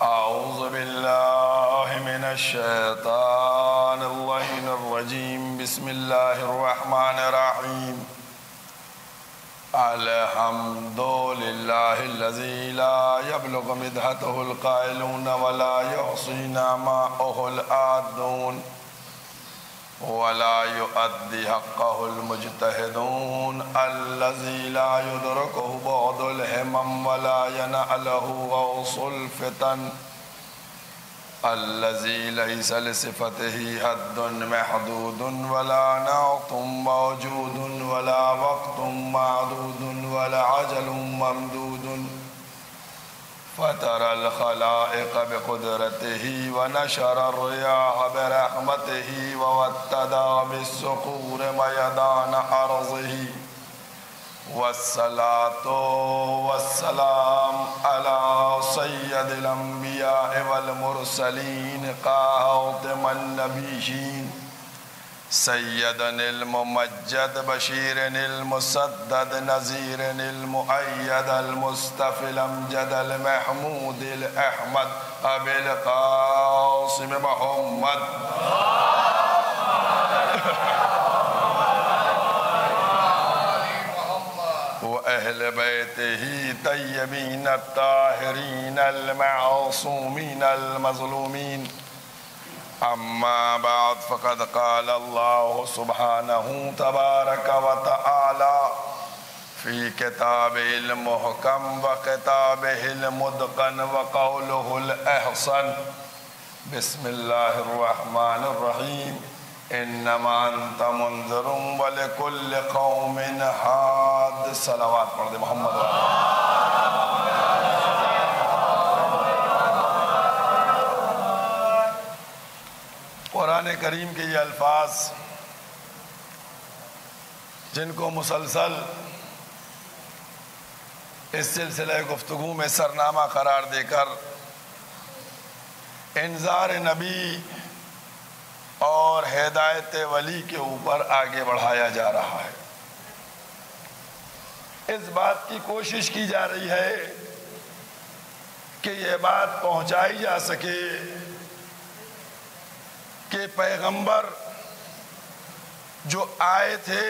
أعوذ بالله من الشيطان اللعين الرجيم بسم الله الرحمن الرحيم الحمد لله الذي لا يبلغ مدحته القائلون ولا يحصي نعماءه العادون ولا يؤدي حقه المجتهدون الذي لا يدركه بعد الهمم ولا يناله غوص الفتن الذي ليس لصفته حد محدود ولا نعت موجود ولا وقت معدود ولا عجل ممدود فترى الخلائق بقدرته ونشر الرياح برحمته ووتدى بالصخور ميدان أرضه والصلاة والسلام على سيد الأنبياء والمرسلين خاتم النبيين سيدنا الممجد بشير المسدد نذير المؤيد المصطفى الأمجد المحمود الأحمد أبي القاسم محمد وأهل بيته طيبين الطاهرين المعصومين المظلومين أما بعد فقد قال الله سبحانه تبارك وتعالى في كتابه المحكم وكتابه المتقن وقوله الأحسن بسم الله الرحمن الرحيم إنما أنت منذر ولكل قوم هاد صلوات پڑھ محمد قرآن کریم کے یہ الفاظ جن کو مسلسل اس سلسلہ گفتگو میں سرنامہ قرار دے کر انذار نبی اور ہدایت ولی کے اوپر آگے بڑھایا جا رہا ہے، اس بات کی کوشش کی جا رہی ہے کہ یہ بات پہنچائی جا سکے کہ پیغمبر جو آئے تھے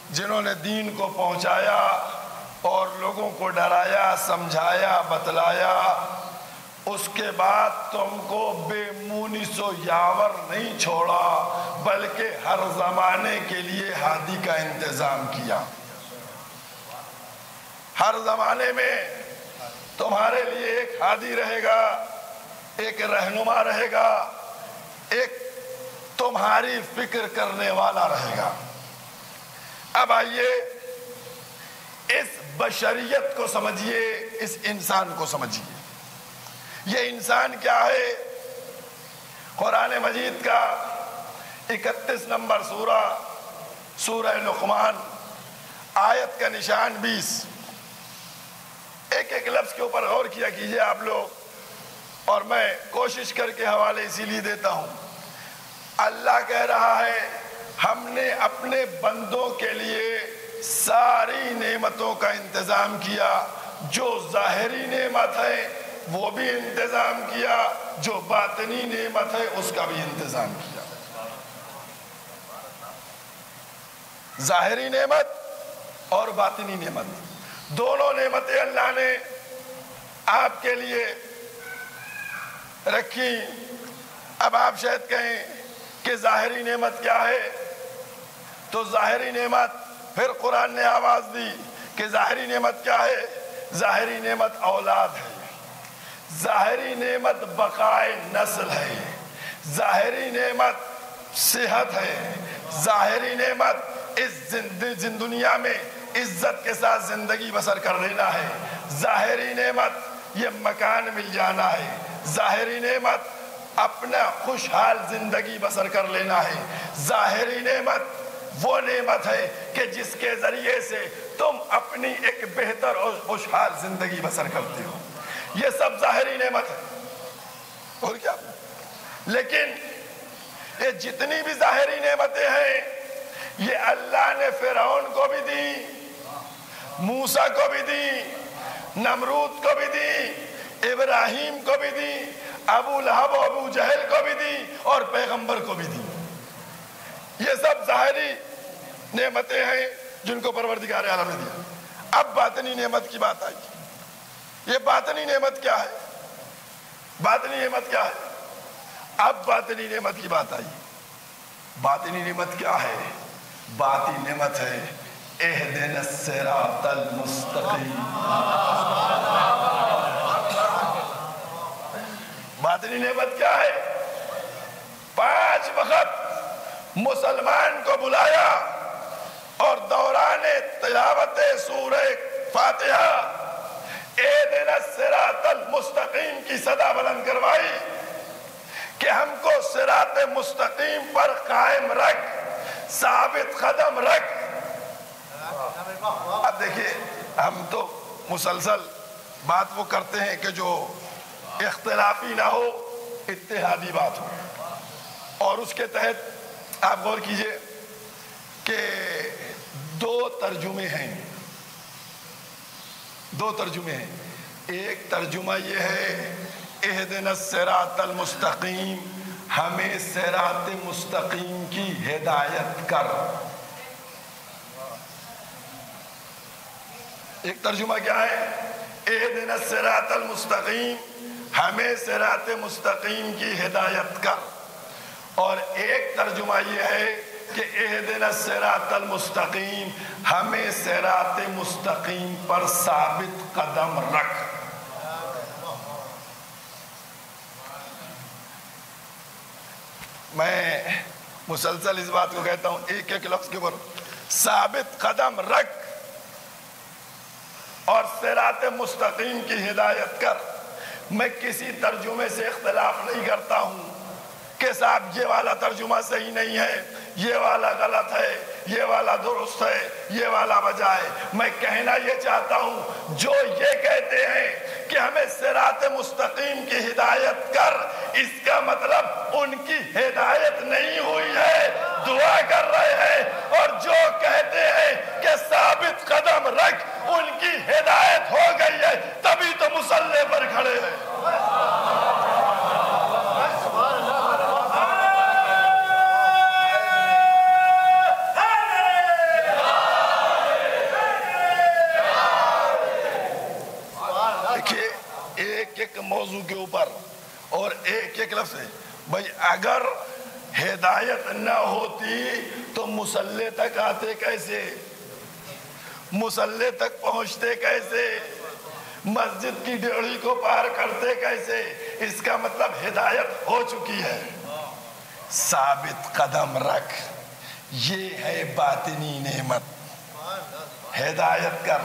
جنہوں نے دین کو پہنچایا اور لوگوں کو ڈرایا سمجھایا بتلایا، اس کے بعد تم کو بے مونس و یاور نہیں چھوڑا بلکہ ہر زمانے کے لیے ہادی کا انتظام کیا۔ ہر زمانے میں تمہارے لیے ایک ہادی رہے گا، ایک رہنما رہے گا، ایک تمہاری فکر کرنے والا رہے گا۔ اب آئیے اس بشریت کو سمجھیے، اس انسان کو سمجھیے۔ یہ انسان کیا ہے؟ قرآن مجید کا 31 نمبر سورہ، سورہ لقمان، آیت کا نشان 20۔ ایک ایک لفظ کے اوپر غور کیا کیجئے آپ لوگ، اور میں کوشش کر کے حوالے اسی لیے دیتا ہوں۔ اللہ کہہ رہا ہے ہم نے اپنے بندوں کے لیے ساری نعمتوں کا انتظام کیا، جو ظاہری نعمت ہے وہ بھی انتظام کیا، جو باطنی نعمت ہے اس کا بھی انتظام کیا۔ ظاہری نعمت اور باطنی نعمت، دونوں نعمتیں اللہ نے آپ کے لیے رکھی۔ اب آپ شاید کہیں کہ ظاہری نعمت کیا ہے؟ تو ظاہری نعمت، پھر قرآن نے آواز دی کہ ظاہری نعمت کیا ہے؟ ظاہری نعمت اولاد ہے، ظاہری نعمت بقائے نسل ہے، ظاہری نعمت صحت ہے، ظاہری نعمت اس دنیا میں عزت کے ساتھ زندگی بسر کر لینا ہے، ظاہری نعمت یہ مکان مل جانا ہے، ظاہری نعمت اپنا خوشحال زندگی بسر کر لینا ہے، ظاہری نعمت وہ نعمت ہے کہ جس کے ذریعے سے تم اپنی ایک بہتر اور خوشحال زندگی بسر کرتے ہو۔ یہ سب ظاہری نعمت ہے، اور کیا؟ لیکن یہ جتنی بھی ظاہری نعمتیں ہیں یہ اللہ نے فرعون کو بھی دی، موسیٰ کو بھی دی، نمرود کو بھی دی، ابراہیم کو بھی دی، ابو لہب و ابو جہل کو بھی دی اور پیغمبر کو بھی دی۔ یہ سب ظاہری نعمتیں ہیں جن کو پروردگار عالم نے دیا۔ اب باطنی نعمت کی بات آئی۔ یہ باطنی نعمت کیا ہے؟ باطنی نعمت کیا ہے؟ اب باطنی نعمت کی بات آئی۔ باطنی نعمت کیا ہے؟ باطنی نعمت ہے اہدنا الصراط المستقیم۔ باطنی نعمت کیا ہے؟ 5 وقت مسلمان کو بلایا اور دوران تلاوت سورہ فاتحہ اہدنا الصراط المستقیم کی صدا بلند کروائی کہ ہم کو صراط مستقیم پر قائم رکھ، ثابت قدم رکھ۔ اب دیکھیے، ہم تو مسلسل بات وہ کرتے ہیں کہ جو اختلافی نہ ہو، اتحادی بات ہو، اور اس کے تحت آپ غور کیجئے کہ 2 ترجمے ہیں۔ 2 ترجمے ہیں۔ ایک ترجمہ یہ ہے اہدنا الصراط المستقیم، ہمیں صراط مستقیم کی ہدایت کر۔ ایک ترجمہ کیا ہے؟ اہدنا الصراط المستقیم، ہمیں صراط مستقیم کی ہدایت کر۔ اور ایک ترجمہ یہ ہے کہ اہدنا الصراط المستقیم، ہمیں صراط مستقیم پر ثابت قدم رکھ۔ میں مسلسل اس بات کو کہتا ہوں، ایک ایک لفظ کے اوپر ثابت قدم رکھ اور صراط مستقیم کی ہدایت کر۔ میں کسی ترجمے سے اختلاف نہیں کرتا ہوں کہ صاحب یہ والا ترجمہ صحیح نہیں ہے، یہ والا غلط ہے، یہ والا درست ہے، یہ والا بجائے۔ میں کہنا یہ چاہتا ہوں، جو یہ کہتے ہیں کہ ہمیں صراط مستقیم کی ہدایت کر، اس کا مطلب ان کی ہدایت نہیں ہوئی ہے، دعا کر رہے ہیں۔ اور جو کہتے ہیں کہ ثابت قدم رکھ، ان کی ہدایت ہو گئی ہے، تبھی تو مصلی پر کھڑے ہیں۔ دیکھیے، ایک ایک موضوع کے اوپر اور ایک ایک لفظ ہے۔ بھائی اگر ہدایت نہ ہوتی تو مصلی تک آتے کیسے؟ مصلی تک پہنچتے کیسے؟ مسجد کی ڈیوڑی کو پار کرتے کیسے؟ اس کا مطلب ہدایت ہو چکی ہے۔ ثابت قدم رکھ، یہ ہے باطنی نعمت۔ ہدایت کر،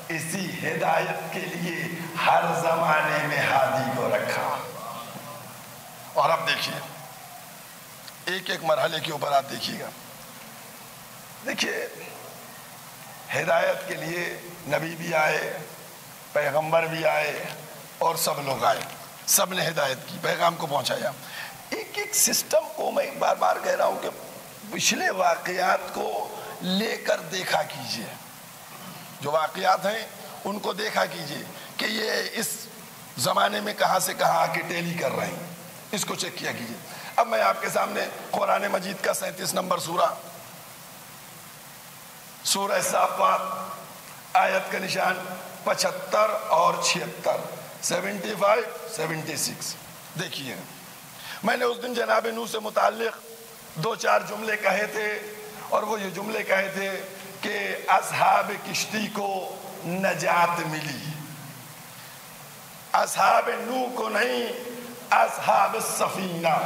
اسی ہدایت کے لیے ہر زمانے میں ہادی کو رکھا۔ اور اب دیکھیے، ایک ایک مرحلے کے اوپر آپ دیکھیے گا۔ دیکھیے، ہدایت کے لیے نبی بھی آئے، پیغمبر بھی آئے اور سب لوگ آئے، سب نے ہدایت کی، پیغام کو پہنچایا۔ ایک ایک سسٹم کو میں بار بار کہہ رہا ہوں کہ پچھلے واقعات کو لے کر دیکھا کیجئے، جو واقعات ہیں ان کو دیکھا کیجئے کہ یہ اس زمانے میں کہاں سے کہاں آ کے ٹیلی کر رہے ہیں، اس کو چیک کیا کیجئے۔ اب میں آپ کے سامنے قرآن مجید کا 37 نمبر سورہ صافات، آیت کا نشان 75 اور 76، 75 76۔ دیکھیے، میں نے اس دن جناب نوح سے متعلق 2-4 جملے کہے تھے، اور وہ یہ جملے کہے تھے کہ اصحاب کشتی کو نجات ملی، اصحاب نوح کو نہیں، اصحاب السفینہ،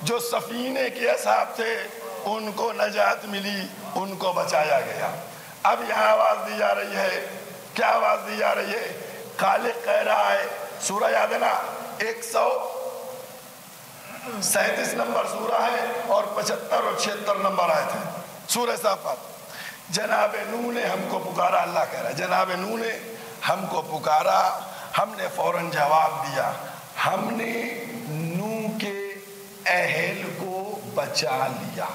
جو سفینے کے اصحاب تھے ان کو نجات ملی، ان کو بچایا گیا۔ اب یہاں آواز دی جا رہی ہے، کیا آواز دی جا رہی ہے؟ خالق کہہ رہا ہے، سورہ یاد ہے نا، 137 نمبر سورہ ہے اور 75 اور 76 نمبر آئے تھے سورہ صافات۔ جناب نوح نے ہم کو پکارا، اللہ کہہ رہا ہے جناب نوح نے ہم کو پکارا، ہم نے فوراً جواب دیا، ہم نے نوح کے اہل کو بچا لیا۔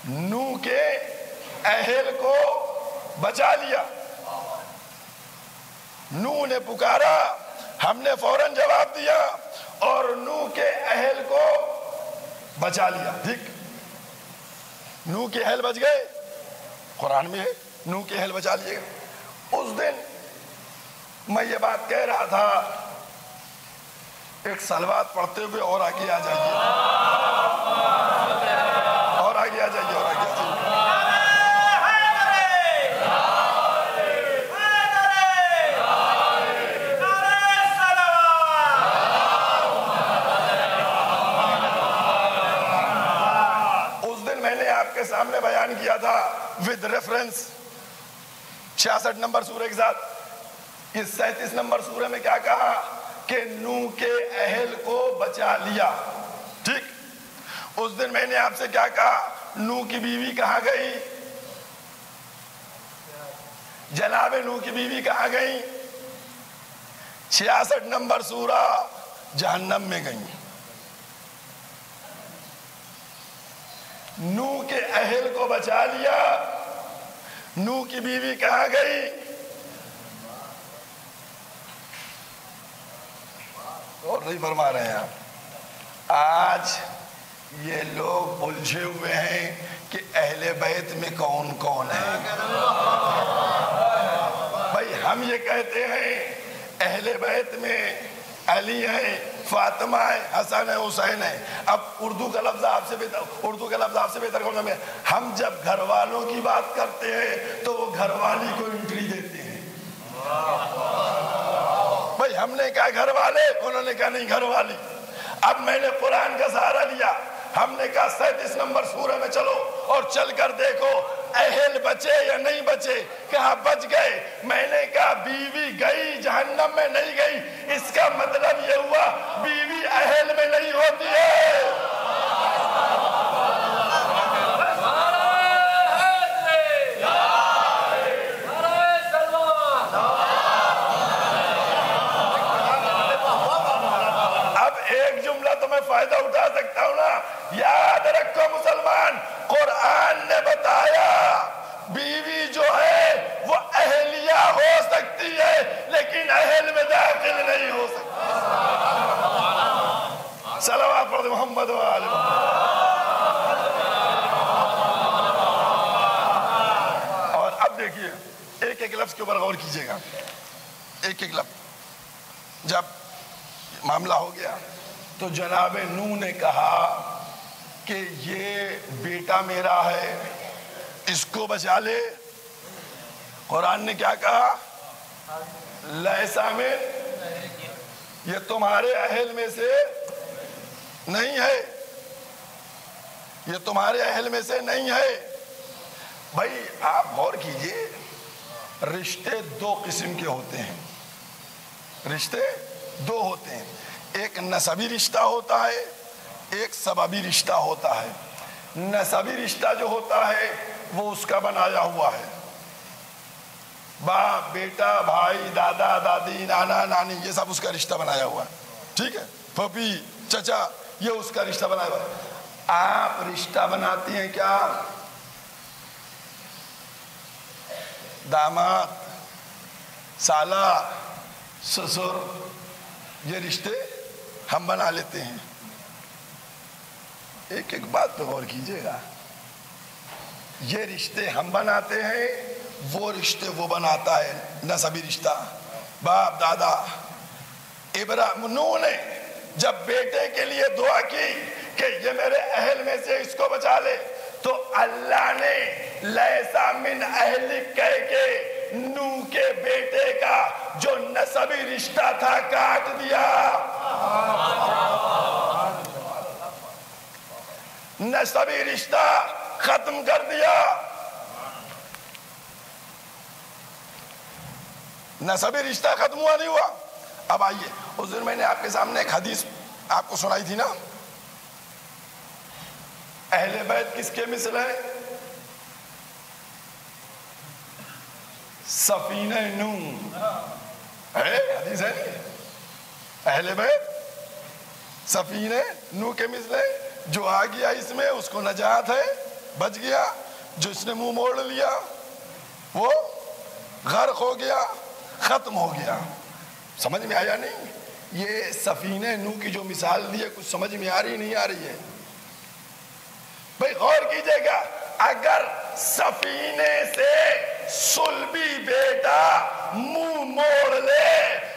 نوح کے اہل کو بچا لیا. نوح نے پکارا, ہم نے فوراً جواب دیا اور نوح کے اہل کو بچا لیا. ٹھیک, نوح کے اہل بچ گئے, قرآن میں ہے نوح کے اہل بچا لیے. اس دن میں یہ بات کہہ رہا تھا, ایک صلوات پڑھتے ہوئے اور آگے آ جائیے, اور آگے آ جائیے, اور آگے آ جائیے. اس دن میں نے آپ کے سامنے بیان کیا تھا ود ریفرنس 66 نمبر سورہ کے ساتھ. اس 37 نمبر سورہ میں کیا کہا کہ نوح کے اہل کو بچا لیا. ٹھیک, اس دن میں نے آپ سے کیا کہا, نوح کی بیوی کہاں گئی, جناب نوح کی بیوی کہاں گئی, 66 نمبر سورہ جہنم میں گئی. نوح کے اہل کو بچا لیا, نوح کی بیوی کہاں گئی, اور نہیں فرما رہے ہیں آپ. آج یہ لوگ الجھے ہوئے ہیں کہ اہل بیت میں کون کون ہے. بھائی ہم یہ کہتے ہیں اہل بیت میں علی ہے, فاطمہ ہے, حسن ہے, حسین ہے. اب اردو کا لفظ آپ سے بہتر کون ہے. ہم جب گھر والوں کی بات کرتے ہیں تو وہ گھر والی کو انٹری دیتے ہیں. بھائی ہم نے کہا گھر والے, انہوں نے کہا نہیں گھر والی. اب میں نے قرآن کا سہارا لیا, ہم نے کہا 37 نمبر سورہ میں چلو اور چل کر دیکھو اہل بچے یا نہیں بچے. کہاں بچ گئے. میں نے کہا بیوی گئی جہنم میں نہیں گئی, اس کا مطلب یہ ہوا بیوی اہل میں نہیں ہوتی ہے. اب ایک جملہ تو میں فائدہ اٹھا سکتا ہوں نا, یاد رکھو مسلمان, قرآن نے بتایا بیوی جو ہے وہ اہلیہ ہو سکتی ہے لیکن اہل میں داخل نہیں ہو سکتی. صلوات پڑھ محمد و آل محمد. اور اب دیکھیے ایک ایک لفظ کے اوپر غور کیجئے گا, ایک ایک لفظ. جب معاملہ ہو گیا تو جناب نوح نے کہا کہ یہ بیٹا میرا ہے, اس کو بچا لے. قرآن نے کیا کہا, لیسا میں, یہ تمہارے اہل میں سے نہیں ہے, یہ تمہارے اہل میں سے نہیں ہے. بھائی آپ غور کیجئے, رشتے دو قسم کے ہوتے ہیں, رشتے دو ہوتے ہیں. ایک نسبی رشتہ ہوتا ہے, ایک سببی رشتہ ہوتا ہے. نسبی رشتہ جو ہوتا ہے وہ اس کا بنایا ہوا ہے, باپ بیٹا بھائی دادا دادی نانا نانی یہ سب اس کا رشتہ بنایا ہوا ہے. ٹھیک ہے, پھپھی چچا یہ اس کا رشتہ بنایا ہوا ہے. آپ رشتہ بناتی ہیں کیا, داماد سالہ سسر, یہ رشتے ہم بنا لیتے ہیں. ایک ایک بات پہ غور کیجئے گا, یہ رشتے ہم بناتے ہیں, وہ رشتے وہ بناتا ہے نسبی رشتہ, باپ دادا. ابراہیم نوح نے جب بیٹے کے لیے دعا کی کہ یہ میرے اہل میں سے اس کو بچا لے, تو اللہ نے لیسا من اہلک کہہ کے نوح کے بیٹے کا جو نسبی رشتہ تھا کاٹ دیا. نسبی رشتہ ختم کر دیا. نسبی رشتہ ختم ہوا نہیں ہوا. اب آئیے, اس دن میں نے آپ کے سامنے ایک حدیث آپ کو سنائی تھی نا, اہل بیت کس کے مثل ہے, سفینہ نوح ہے, حدیث ہے نہیں, اہل بیت سفینہ نوح کے مثل ہے. جو آ گیا اس میں اس کو نجات ہے, بچ گیا. جو اس نے منہ موڑ لیا وہ غرق ہو گیا، ختم ہو گیا۔ سمجھ میں آیا نہیں؟ یہ سفینہ نوح کی جو مثال دی ہے کچھ سمجھ میں آ رہی نہیں آ رہی ہے؟ بھئی غور کیجئے گا، اگر سفینے سے صلبی بیٹا منہ موڑ لے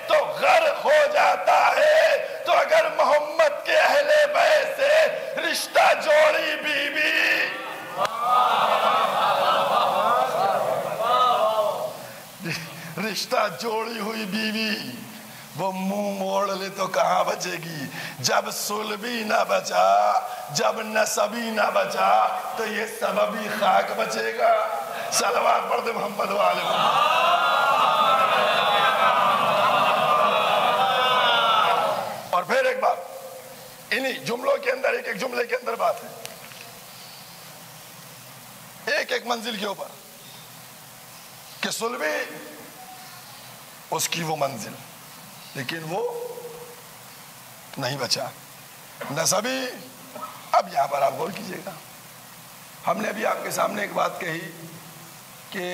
تو غرق ہو جاتا ہے، تو اگر محمد کے اہل بیت سے رشتہ جوڑی بیوی رشتہ جوڑی ہوئی بیوی وہ منہ موڑ لے تو کہاں بچے گی؟ جب صلبی نہ بچا، جب نسبی نہ بچا تو یہ سببی خاک بچے گا۔ صلوات پڑھ دے محمد والے محمد۔ اور پھر ایک بات، انہی جملوں کے اندر ایک جملے کے اندر بات ہے، ایک منزل کے اوپر کہ صلبی اس کی وہ منزل، لیکن وہ نہیں بچا۔ نسبی، اب یہاں پر آپ غور کیجئے گا، ہم نے ابھی آپ کے سامنے ایک بات کہی کہ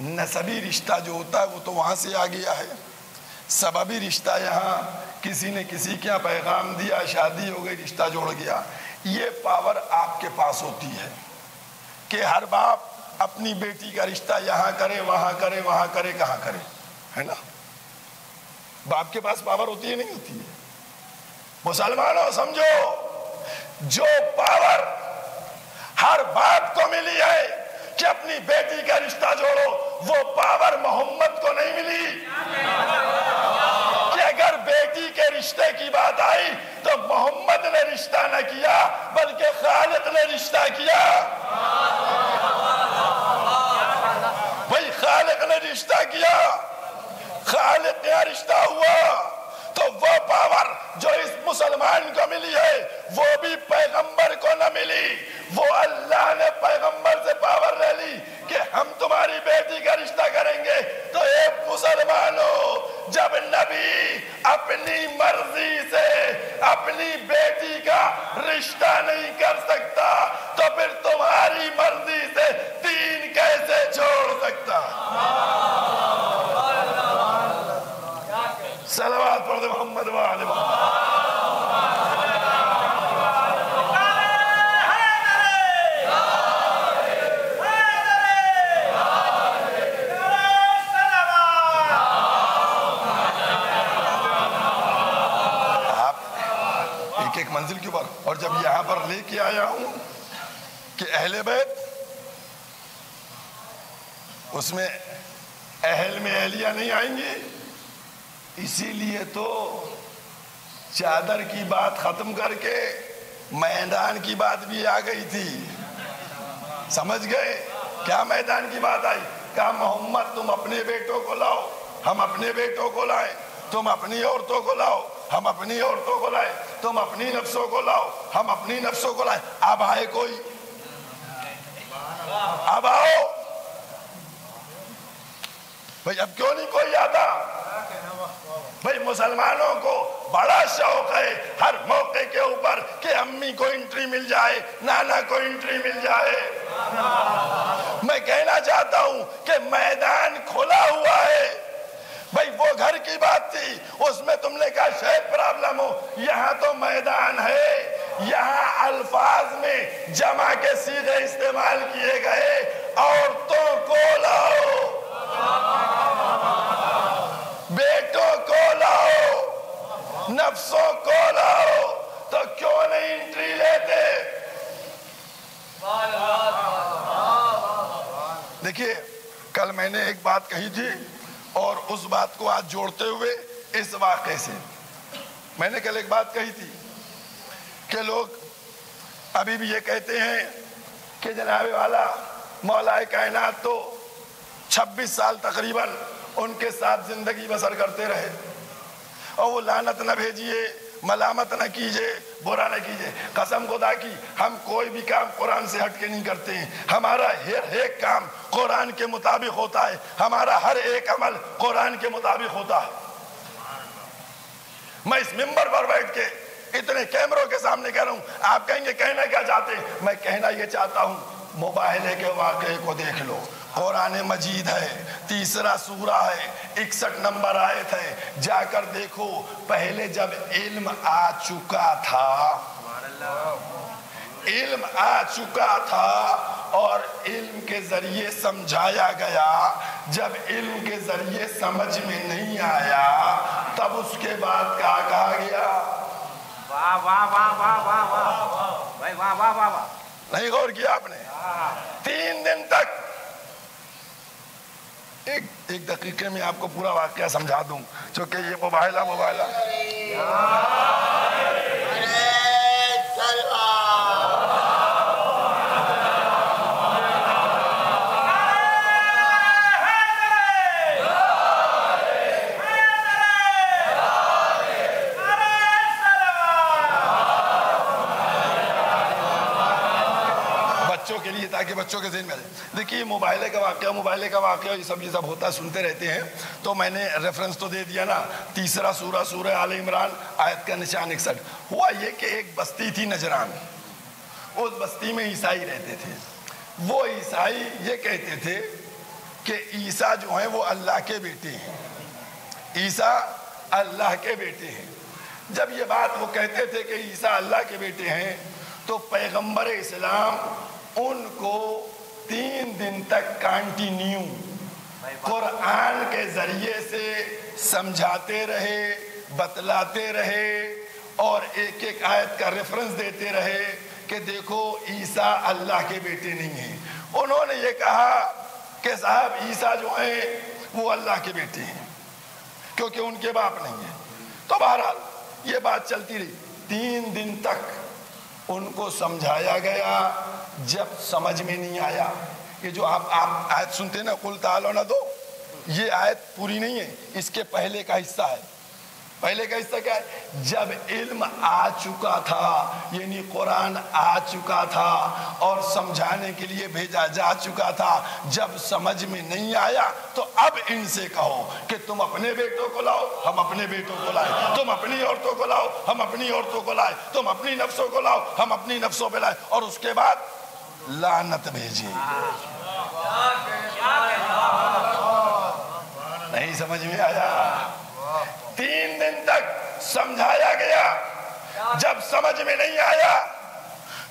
نسبی رشتہ جو ہوتا ہے وہ تو وہاں سے آ گیا ہے، سببی رشتہ یہاں کسی نے کسی کے یہاں پیغام دیا، شادی ہو گئی، رشتہ جوڑ گیا۔ یہ پاور آپ کے پاس ہوتی ہے کہ ہر باپ اپنی بیٹی کا رشتہ یہاں کرے، وہاں کرے، وہاں کرے، کہاں کرے، ہے نا؟ باپ کے پاس پاور ہوتی ہے نہیں ہوتی ہے؟ مسلمانوں سمجھو، جو پاور ہر باپ کو ملی ہے کہ اپنی بیٹی کا رشتہ جوڑو، وہ پاور محمد کو نہیں ملی کہ اگر بیٹی کے رشتے کی بات آئی تو محمد نے رشتہ نہ کیا بلکہ خالق نے رشتہ کیا۔ بھئی خالق نے رشتہ کیا، خالق کا رشتہ ہوا، تو وہ پاور جو اس مسلمان کو ملی ہے وہ بھی پیغمبر کو نہ ملی۔ وہ اللہ نے پیغمبر سے پاور لے لی کہ ہم تمہاری بیٹی کا رشتہ کریں گے، تو ایک مسلمانوں جب نبی اپنی مرضی سے اپنی بیٹی کا رشتہ نہیں کر سکتا تو پھر تمہاری مرضی سے دین کیسے چھوڑ سکتا؟ صلوات پڑھ دے محمد وآلہ محمد۔ آپ ایک منزل کے اوپر، اور جب یہاں پر لے کے آیا ہوں کہ اہل بیت، اس میں اہل میں اہلیہ نہیں آئیں گی، اسی لیے تو چادر کی بات ختم کر کے میدان کی بات بھی آ گئی تھی۔ سمجھ گئے کیا میدان کی بات آئی؟ کہا محمد تم اپنے بیٹوں کو لاؤ، ہم اپنے بیٹوں کو لائیں، تم اپنی عورتوں کو لاؤ، ہم اپنی عورتوں کو لائیں، تم اپنی نفسوں کو لاؤ، ہم اپنی نفسوں کو لائیں۔ اب آئے کوئی؟ اب آؤ بھئی، اب کیوں نہیں کوئی آتا؟ بھئی مسلمانوں کو بڑا شوق ہے ہر موقع کے اوپر کہ امی کو انٹری مل جائے، نانا کو انٹری مل جائے۔ میں کہنا چاہتا ہوں کہ میدان کھلا ہوا ہے۔ بھئی وہ گھر کی بات تھی، اس میں تم نے کہا شاید پرابلم ہو، یہاں تو میدان ہے، یہاں الفاظ میں جمع کے صیغے استعمال کیے گئے، عورتوں کو لاؤ، بیٹوں کو لاؤ، نفسوں کو لاؤ، تو کیوں نہیں انٹری لیتے؟ دیکھیے کل میں نے ایک بات کہی تھی اور اس بات کو آج جوڑتے ہوئے اس واقعے سے، میں نے کل ایک بات کہی تھی کہ لوگ ابھی بھی یہ کہتے ہیں کہ جناب والا مولا کائنات تو 26 سال تقریباً ان کے ساتھ زندگی بسر کرتے رہے، اور وہ لعنت نہ بھیجیے، ملامت نہ کیجئے، برا نہ کیجئے۔ قسم خدا کی ہم کوئی بھی کام قرآن سے ہٹ کے نہیں کرتے ہیں، ہمارا ہر ایک کام قرآن کے مطابق ہوتا ہے، ہمارا ہر ایک عمل قرآن کے مطابق ہوتا ہے۔ میں اس منبر پر بیٹھ کے اتنے کیمروں کے سامنے کہہ رہا ہوں، آپ کہیں گے کہنا کیا چاہتے ہیں؟ میں کہنا یہ چاہتا ہوں مباہلے کے واقعے کو دیکھ لو، قرآن مجید ہے، 3 سورہ ہے، 61 نمبر آیت ہے، جا کر دیکھو۔ پہلے جب علم آ چکا تھا، علم آ چکا تھا اور علم کے ذریعے سمجھایا گیا، جب علم کے ذریعے سمجھ میں نہیں آیا تب اس کے بعد کیا کہا گیا؟ واہ واہ واہ واہ واہ واہ بھائی، واہ واہ واہ واہ، نہیں غور کیا آپ نے؟ 3 دن تک، ایک دقیقے میں آپ کو پورا واقعہ سمجھا دوں، چونکہ یہ مباہلہ بچوں کے لیے، تاکہ بچوں کے ذہن میں آ جائے۔ دیکھیے مباہلے کا واقعہ یہ سب ہوتا ہے، سنتے رہتے ہیں، تو میں نے ریفرنس تو دے دیا نا، 3 سورہ، سورہ آل عمران، آیت کا نشان 61۔ ہوا یہ کہ ایک بستی تھی نجران، اس بستی میں عیسائی رہتے تھے۔ وہ عیسائی یہ کہتے تھے کہ عیسیٰ جو ہیں وہ اللہ کے بیٹے ہیں، عیسیٰ اللہ کے بیٹے ہیں۔ جب یہ بات وہ کہتے تھے کہ عیسیٰ اللہ کے بیٹے ہیں، تو پیغمبر اسلام ان کو 3 دن تک کانٹینیو قرآن کے ذریعے سے سمجھاتے رہے، بتلاتے رہے، اور ایک ایک آیت کا ریفرنس دیتے رہے کہ دیکھو عیسیٰ اللہ کے بیٹے نہیں ہیں۔ انہوں نے یہ کہا کہ صاحب عیسیٰ جو ہیں وہ اللہ کے بیٹے ہیں، کیونکہ ان کے باپ نہیں ہیں۔ تو بہرحال یہ بات چلتی رہی، 3 دن تک ان کو سمجھایا گیا۔ جب سمجھ میں نہیں آیا، یہ جو آپ آیت سنتے ہیں نا، قل تعالوا ندعو، یہ آیت پوری نہیں ہے، اس کے پہلے کا حصہ ہے۔ پہلے کا حصہ کیا ہے؟ جب علم آ چکا تھا، یعنی قرآن آ چکا تھا اور سمجھانے کے لیے بھیجا جا چکا تھا، جب سمجھ میں نہیں آیا تو اب ان سے کہو کہ تم اپنے بیٹوں کو لاؤ، ہم اپنے بیٹوں کو لائے، تم اپنی عورتوں کو لاؤ، ہم اپنی عورتوں کو لائے، تم اپنی نفسوں کو لاؤ، ہم اپنی نفسوں پہ لائے، اور اس کے بعد لعنت بھیجی۔ نہیں سمجھ میں آیا؟ 3 دن تک سمجھایا گیا، جب سمجھ میں نہیں آیا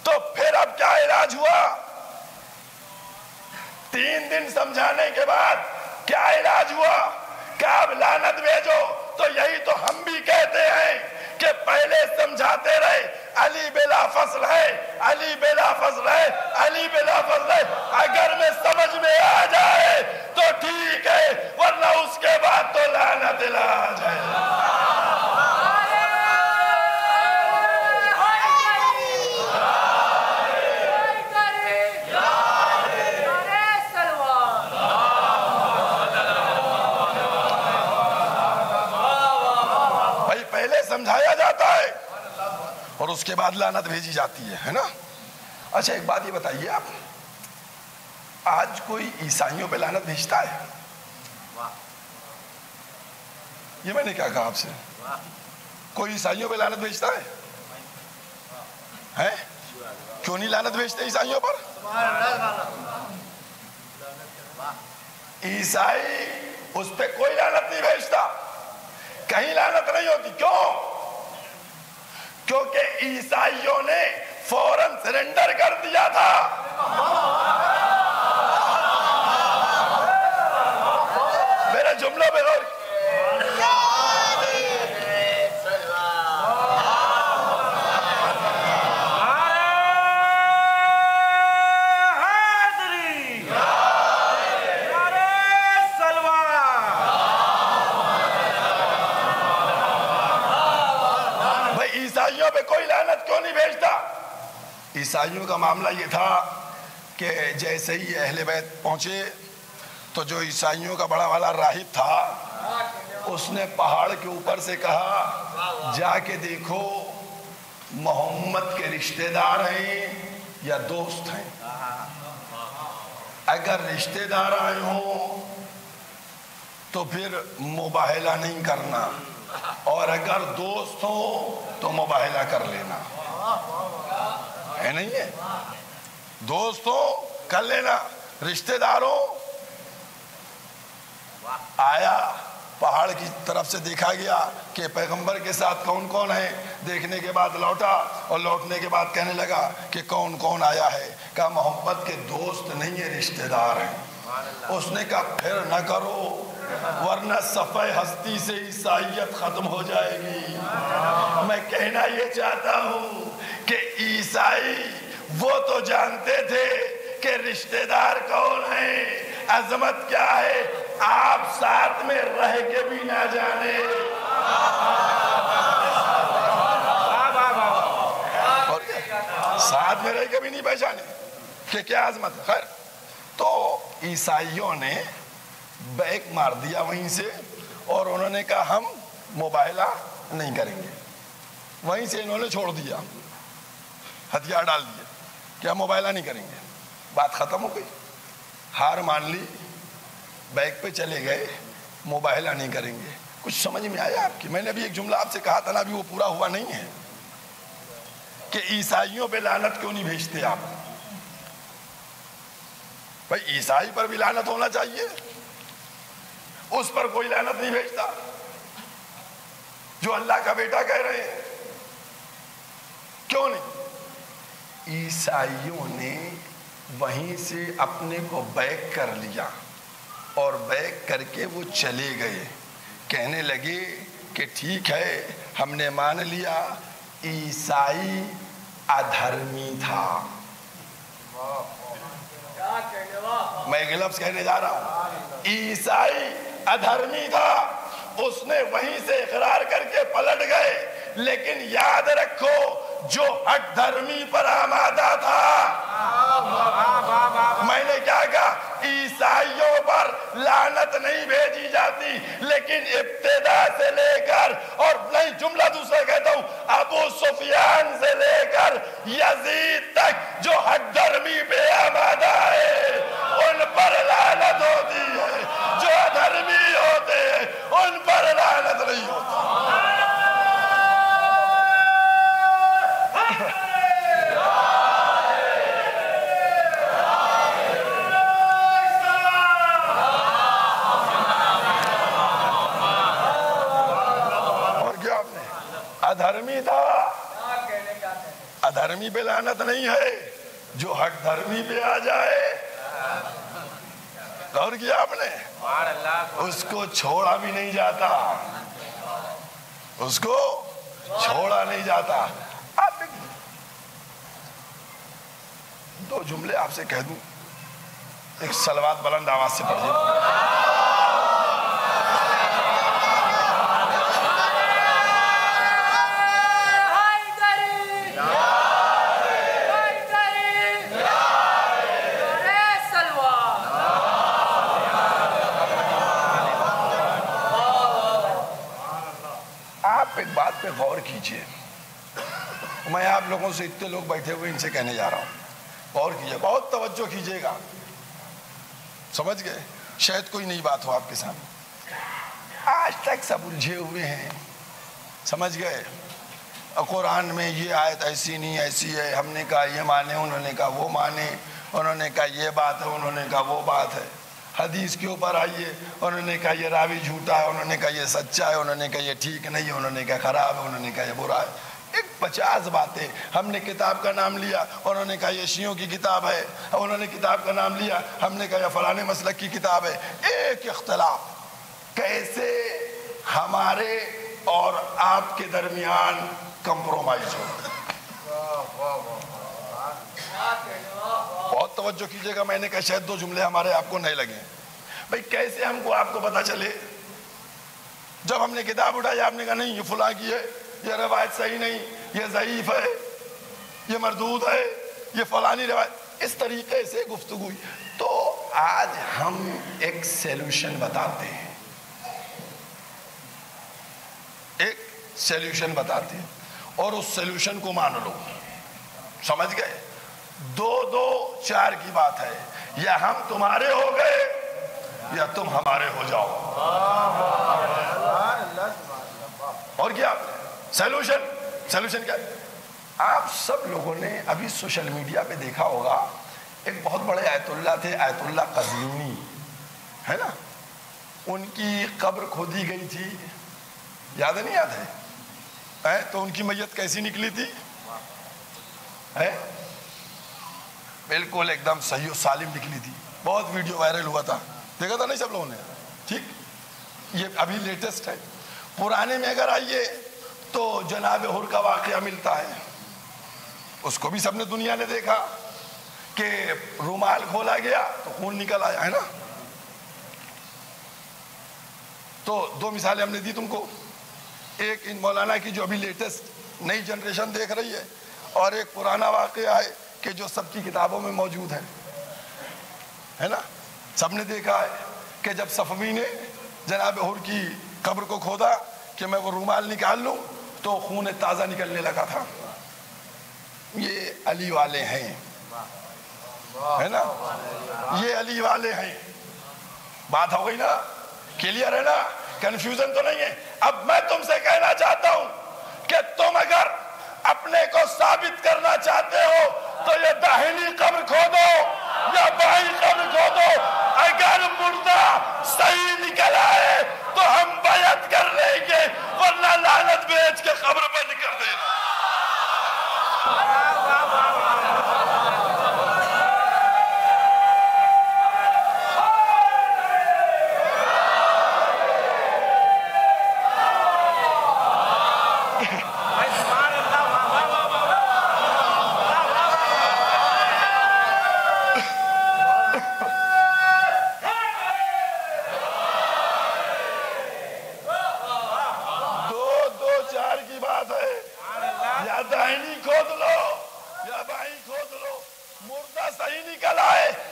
تو پھر اب کیا علاج ہوا؟ 3 دن سمجھانے کے بعد کیا علاج ہوا کہ اب لعنت بھیجو؟ تو یہی تو ہم بھی کہتے ہیں کہ پہلے سمجھاتے رہے، علی بلا فصل ہے، علی بلا فضل ہے، علی بلا فضل ہے، اگر میں سمجھ میں آ جائے تو ٹھیک ہے، ورنہ اس کے بعد تو لعنت علاج ہے۔ بھائی پہلے سمجھایا جاتا ہے اور اس کے بعد لعنت بھیجی جاتی ہے نا؟ اچھا ایک بات یہ بتائیے آپ، آج کوئی عیسائیوں پہ لعنت بھیجتا ہے؟ یہ میں نے کیا کہا آپ سے؟ کوئی عیسائیوں پہ لعنت بھیجتا ہے؟ کیوں نہیں لعنت بھیجتے عیسائیوں پر؟ عیسائی اس پہ کوئی لعنت نہیں بھیجتا، کہیں لعنت نہیں ہوتی۔ کیوں؟ کیونکہ عیسائیوں نے فوراً سرنڈر کر دیا تھا۔ میرے جملوں پہ غور، عیسائیوں پہ کوئی لعنت کیوں نہیں بھیجتا؟ عیسائیوں کا معاملہ یہ تھا کہ جیسے ہی اہل بیت پہنچے تو جو عیسائیوں کا بڑا والا راہب تھا اس نے پہاڑ کے اوپر سے کہا جا کے دیکھو محمد کے رشتہ دار ہیں یا دوست ہیں، اگر رشتہ دار آئے ہوں تو پھر مباہلہ نہیں کرنا، اور اگر دوست ہو تو مباہلہ کر لینا ہے، نہیں ہے؟ دوست ہو کر لینا. رشتہ داروں آیا, پہاڑ کی طرف سے دیکھا گیا کہ پیغمبر کے ساتھ کون کون ہے. دیکھنے کے بعد لوٹا, اور لوٹنے کے بعد کہنے لگا کہ کون کون آیا ہے. کہا محبت کے دوست نہیں ہے, رشتہ دار ہیں. اس نے کہا پھر نہ کرو, ورنہ صفحہ ہستی سے عیسائیت ختم ہو جائے گی. میں کہنا یہ چاہتا ہوں کہ عیسائی وہ تو جانتے تھے کہ رشتہ دار کون ہیں, عظمت کیا ہے, آپ ساتھ میں رہ کے بھی نہ جانے. اور ساتھ میں رہ کے بھی نہیں پہچانے کہ کیا عظمت ہے. خیر, تو عیسائیوں نے بیک مار دیا وہیں سے, اور انہوں نے کہا ہم مباہلہ نہیں کریں گے. وہیں سے انہوں نے چھوڑ دیا, ہتھیار ڈال دیے کہ ہم مباہلہ نہیں کریں گے. بات ختم ہو گئی, ہار مان لی, بیک پہ چلے گئے, مباہلہ نہیں کریں گے. کچھ سمجھ میں آیا آپ کی؟ میں نے ابھی ایک جملہ آپ سے کہا تھا نا, ابھی وہ پورا ہوا نہیں ہے, کہ عیسائیوں پہ لعنت کیوں نہیں بھیجتے آپ؟ بھائی عیسائی پر بھی لعنت ہونا چاہیے, اس پر کوئی لعنت نہیں بھیجتا جو اللہ کا بیٹا کہہ رہے ہیں. کیوں نہیں؟ عیسائیوں نے وہیں سے اپنے کو بیک کر لیا, اور بیک کر کے وہ چلے گئے. کہنے لگے کہ ٹھیک ہے, ہم نے مان لیا عیسائی ادھرمی تھا. میں ایک لفظ کہنے جا رہا ہوں, عیسائی ادھرمی تھا. اس نے وہیں سے اقرار کر کے پلٹ گئے. لیکن یاد رکھو, جو ہٹ دھرمی پر آمادہ تھا, میں نے کیا کہا, عیسائیوں پر لعنت نہیں بھیجی جاتی, لیکن ابتدا سے لے کر, اور نہیں جملہ دوسرا کہتا ہوں, ابو سفیان سے لے کر یزید تک جو ہٹ دھرمی پہ آمادہ ہے, ان پر لعنت ہوتی ہے. جو دھرمی ہوتے ہیں ان پر لعنت نہیں ہوتی. ادھرمی تھا, ادھرمی پہ لعنت نہیں ہے, جو ہٹ دھرمی پہ آ جائے. غور کیا آپ نے؟ اس کو چھوڑا بھی نہیں جاتا, اس کو چھوڑا نہیں جاتا. آپ دو جملے آپ سے کہہ دوں, ایک صلوات بلند آواز سے پڑھیے. ایک بات پہ غور کیجئے, میں آپ لوگوں سے, اتنے لوگ بیٹھے ہوئے, ان سے کہنے جا رہا ہوں, غور کیجئے, بہت توجہ کیجئے گا. سمجھ گئے؟ شاید کوئی نئی بات ہو آپ کے سامنے. آج تک سب الجھے ہوئے ہیں, سمجھ گئے؟ قرآن میں یہ آیت ایسی نہیں ایسی ہے, ہم نے کہا یہ مانے, انہوں نے کہا وہ مانے, انہوں نے کہا یہ بات ہے, انہوں نے کہا وہ بات ہے. حدیث کے اوپر آئیے, انہوں نے کہا یہ راوی جھوٹا ہے, انہوں نے کہا یہ سچا ہے, انہوں نے کہا یہ ٹھیک نہیں ہے, انہوں نے کہا خراب ہے, انہوں نے کہا یہ برا ہے. ایک 50 باتیں. ہم نے کتاب کا نام لیا, انہوں نے کہا یہ شیعوں کی کتاب ہے, انہوں نے کتاب کا نام لیا, ہم نے کہا یہ فلانے مسلک کی کتاب ہے. ایک اختلاف. کیسے ہمارے اور آپ کے درمیان کمپرومائز ہو؟ بہت توجہ کیجئے گا, میں نے کہا شاید دو جملے ہمارے آپ کو نہیں لگے. بھئی کیسے ہم کو آپ کو پتا چلے؟ جب ہم نے کتاب اٹھائی, آپ نے کہا نہیں یہ فلاں کی ہے, یہ روایت صحیح نہیں, یہ ضعیف ہے, یہ مردود ہے, یہ فلانی روایت. اس طریقے سے گفتگو ہوئی. تو آج ہم ایک سیلوشن بتاتے ہیں, ایک سیلوشن بتاتے ہیں, اور اس سیلوشن کو مان لو. سمجھ گئے؟ 2-2-4 کی بات ہے, یا ہم تمہارے ہو گئے یا تم ہمارے ہو جاؤ. اور کیا سیلوشن کیا؟ آپ سب لوگوں نے ابھی سوشل میڈیا پہ دیکھا ہوگا ایک بہت بڑے آیت اللہ تھے، آیت اللہ قزوینی ہے نا، ان کی قبر کھودی گئی تھی، یاد نہیں یاد ہے؟ تو ان کی میت کیسی نکلی تھی؟ بالکل ایک دم صحیح و سالم نکلی تھی، بہت ویڈیو وائرل ہوا تھا، دیکھا تھا نہیں سب لوگوں نے؟ ٹھیک، یہ ابھی لیٹسٹ ہے۔ پرانے میں اگر آئیے تو جناب حر کا واقعہ ملتا ہے، اس کو بھی سب نے دنیا نے دیکھا کہ رومال کھولا گیا تو خون نکل آیا ہے نا۔ تو دو مثالیں ہم نے دی تم کو، ایک ان مولانا کی جو ابھی لیٹسٹ نئی جنریشن دیکھ رہی ہے، اور ایک پرانا واقعہ ہے کہ جو سب کی کتابوں میں موجود ہے نا۔ سب نے دیکھا ہے کہ جب صفوی نے جناب حر کی قبر کو کھودا کہ میں وہ رومال نکال لوں تو خون تازہ نکلنے لگا تھا۔ یہ علی والے ہیں، ہے نا، یہ علی والے ہیں۔ بات ہو گئی نا، کلیئر ہے نا، کنفیوژن تو نہیں ہے۔ اب میں تم سے کہنا چاہتا ہوں کہ تم اگر اپنے کو ثابت کرنا چاہتے ہو تو یہ داہنی قبر کھودو یا بائیں قبر کھودو، اگر مردہ صحیح نکل آئے تو ہم بیعت کر لیں گے، ورنہ لعنت بیچ کے قبر بند کر دینا۔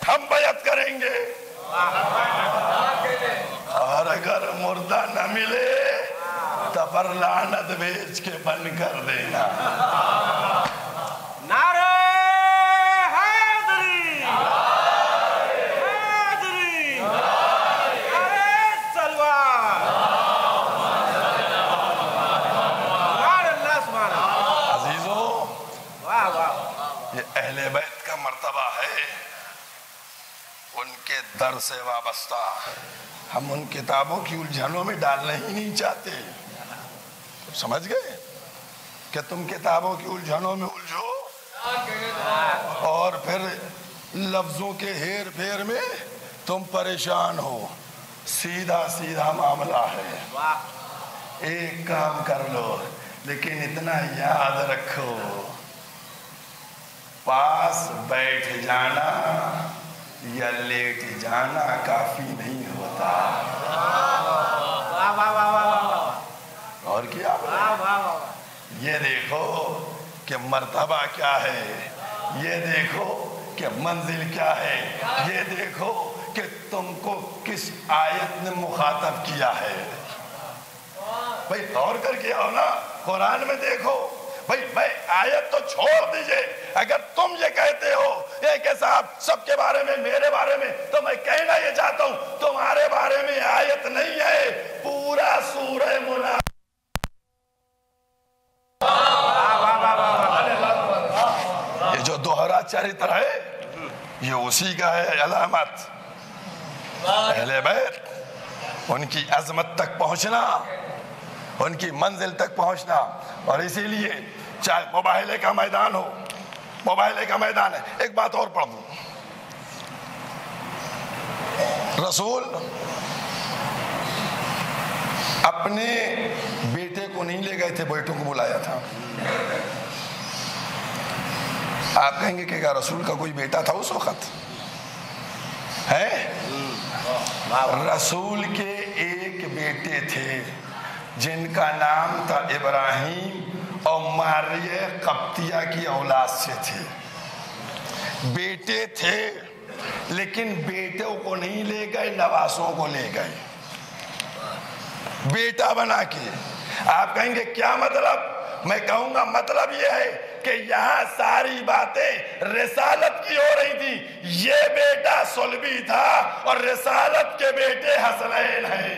ہم بیعت کریں گے، اور اگر مردہ نہ ملے تو پر لعنت بیچ کے بند کر دینا۔ نعرہ حیدری، حیدری، نعرہ سلوان، سبحان اللہ سبحان اللہ۔ عزیزو، واہ واہ، یہ اہل بیت کا مرتبہ ہے، ان کے در سے وابستہ۔ ہم ان کتابوں کی الجھنوں میں ڈالنا ہی نہیں چاہتے، سمجھ گئے کہ تم کتابوں کی الجھنوں میں الجھو اور پھر لفظوں کے ہیر پھیر میں تم پریشان ہو۔ سیدھا سیدھا معاملہ ہے، ایک کام کر لو، لیکن اتنا یاد رکھو، پاس بیٹھ جانا یا لیٹ جانا کافی نہیں ہوتا۔ اور کیا؟ یہ دیکھو کہ مرتبہ کیا ہے، یہ دیکھو کہ منزل کیا ہے، یہ دیکھو کہ تم کو کس آیت نے مخاطب کیا ہے۔ بھائی غور کر کے آؤ نا، قرآن میں دیکھو۔ بھائی آیت تو چھوڑ دیجئے، اگر تم یہ کہتے ہو کہ صاحب سب کے بارے میں میرے بارے میں، تو میں کہنا یہ چاہتا ہوں تمہارے بارے میں آیت نہیں ہے، پورا سورہ منافقون۔ یہ جو دوہرا چرتر ہے یہ اسی کا ہے علامت۔ اہل بیت، ان کی عظمت تک پہنچنا، ان کی منزل تک پہنچنا، اور اسی لیے چاہے مباہلے کا میدان ہو، مباہلے کا میدان ہے۔ ایک بات اور پڑھ دوں، رسول اپنے بیٹے کو نہیں لے گئے تھے، بیٹوں کو بلایا تھا۔ آپ کہیں گے کہ کیا رسول کا کوئی بیٹا تھا اس وقت؟ ہے، رسول کے ایک بیٹے تھے جن کا نام تھا ابراہیم، اور ماریہ قبطیہ کی اولاد سے تھے۔ بیٹے تھے لیکن بیٹوں کو نہیں لے گئے، نواسوں کو لے گئے بیٹا بنا کے۔ آپ کہیں گے کیا مطلب؟ میں کہوں گا مطلب یہ ہے کہ یہاں ساری باتیں رسالت کی ہو رہی تھی۔ یہ بیٹا صلبی تھا اور رسالت کے بیٹے حسنین ہیں،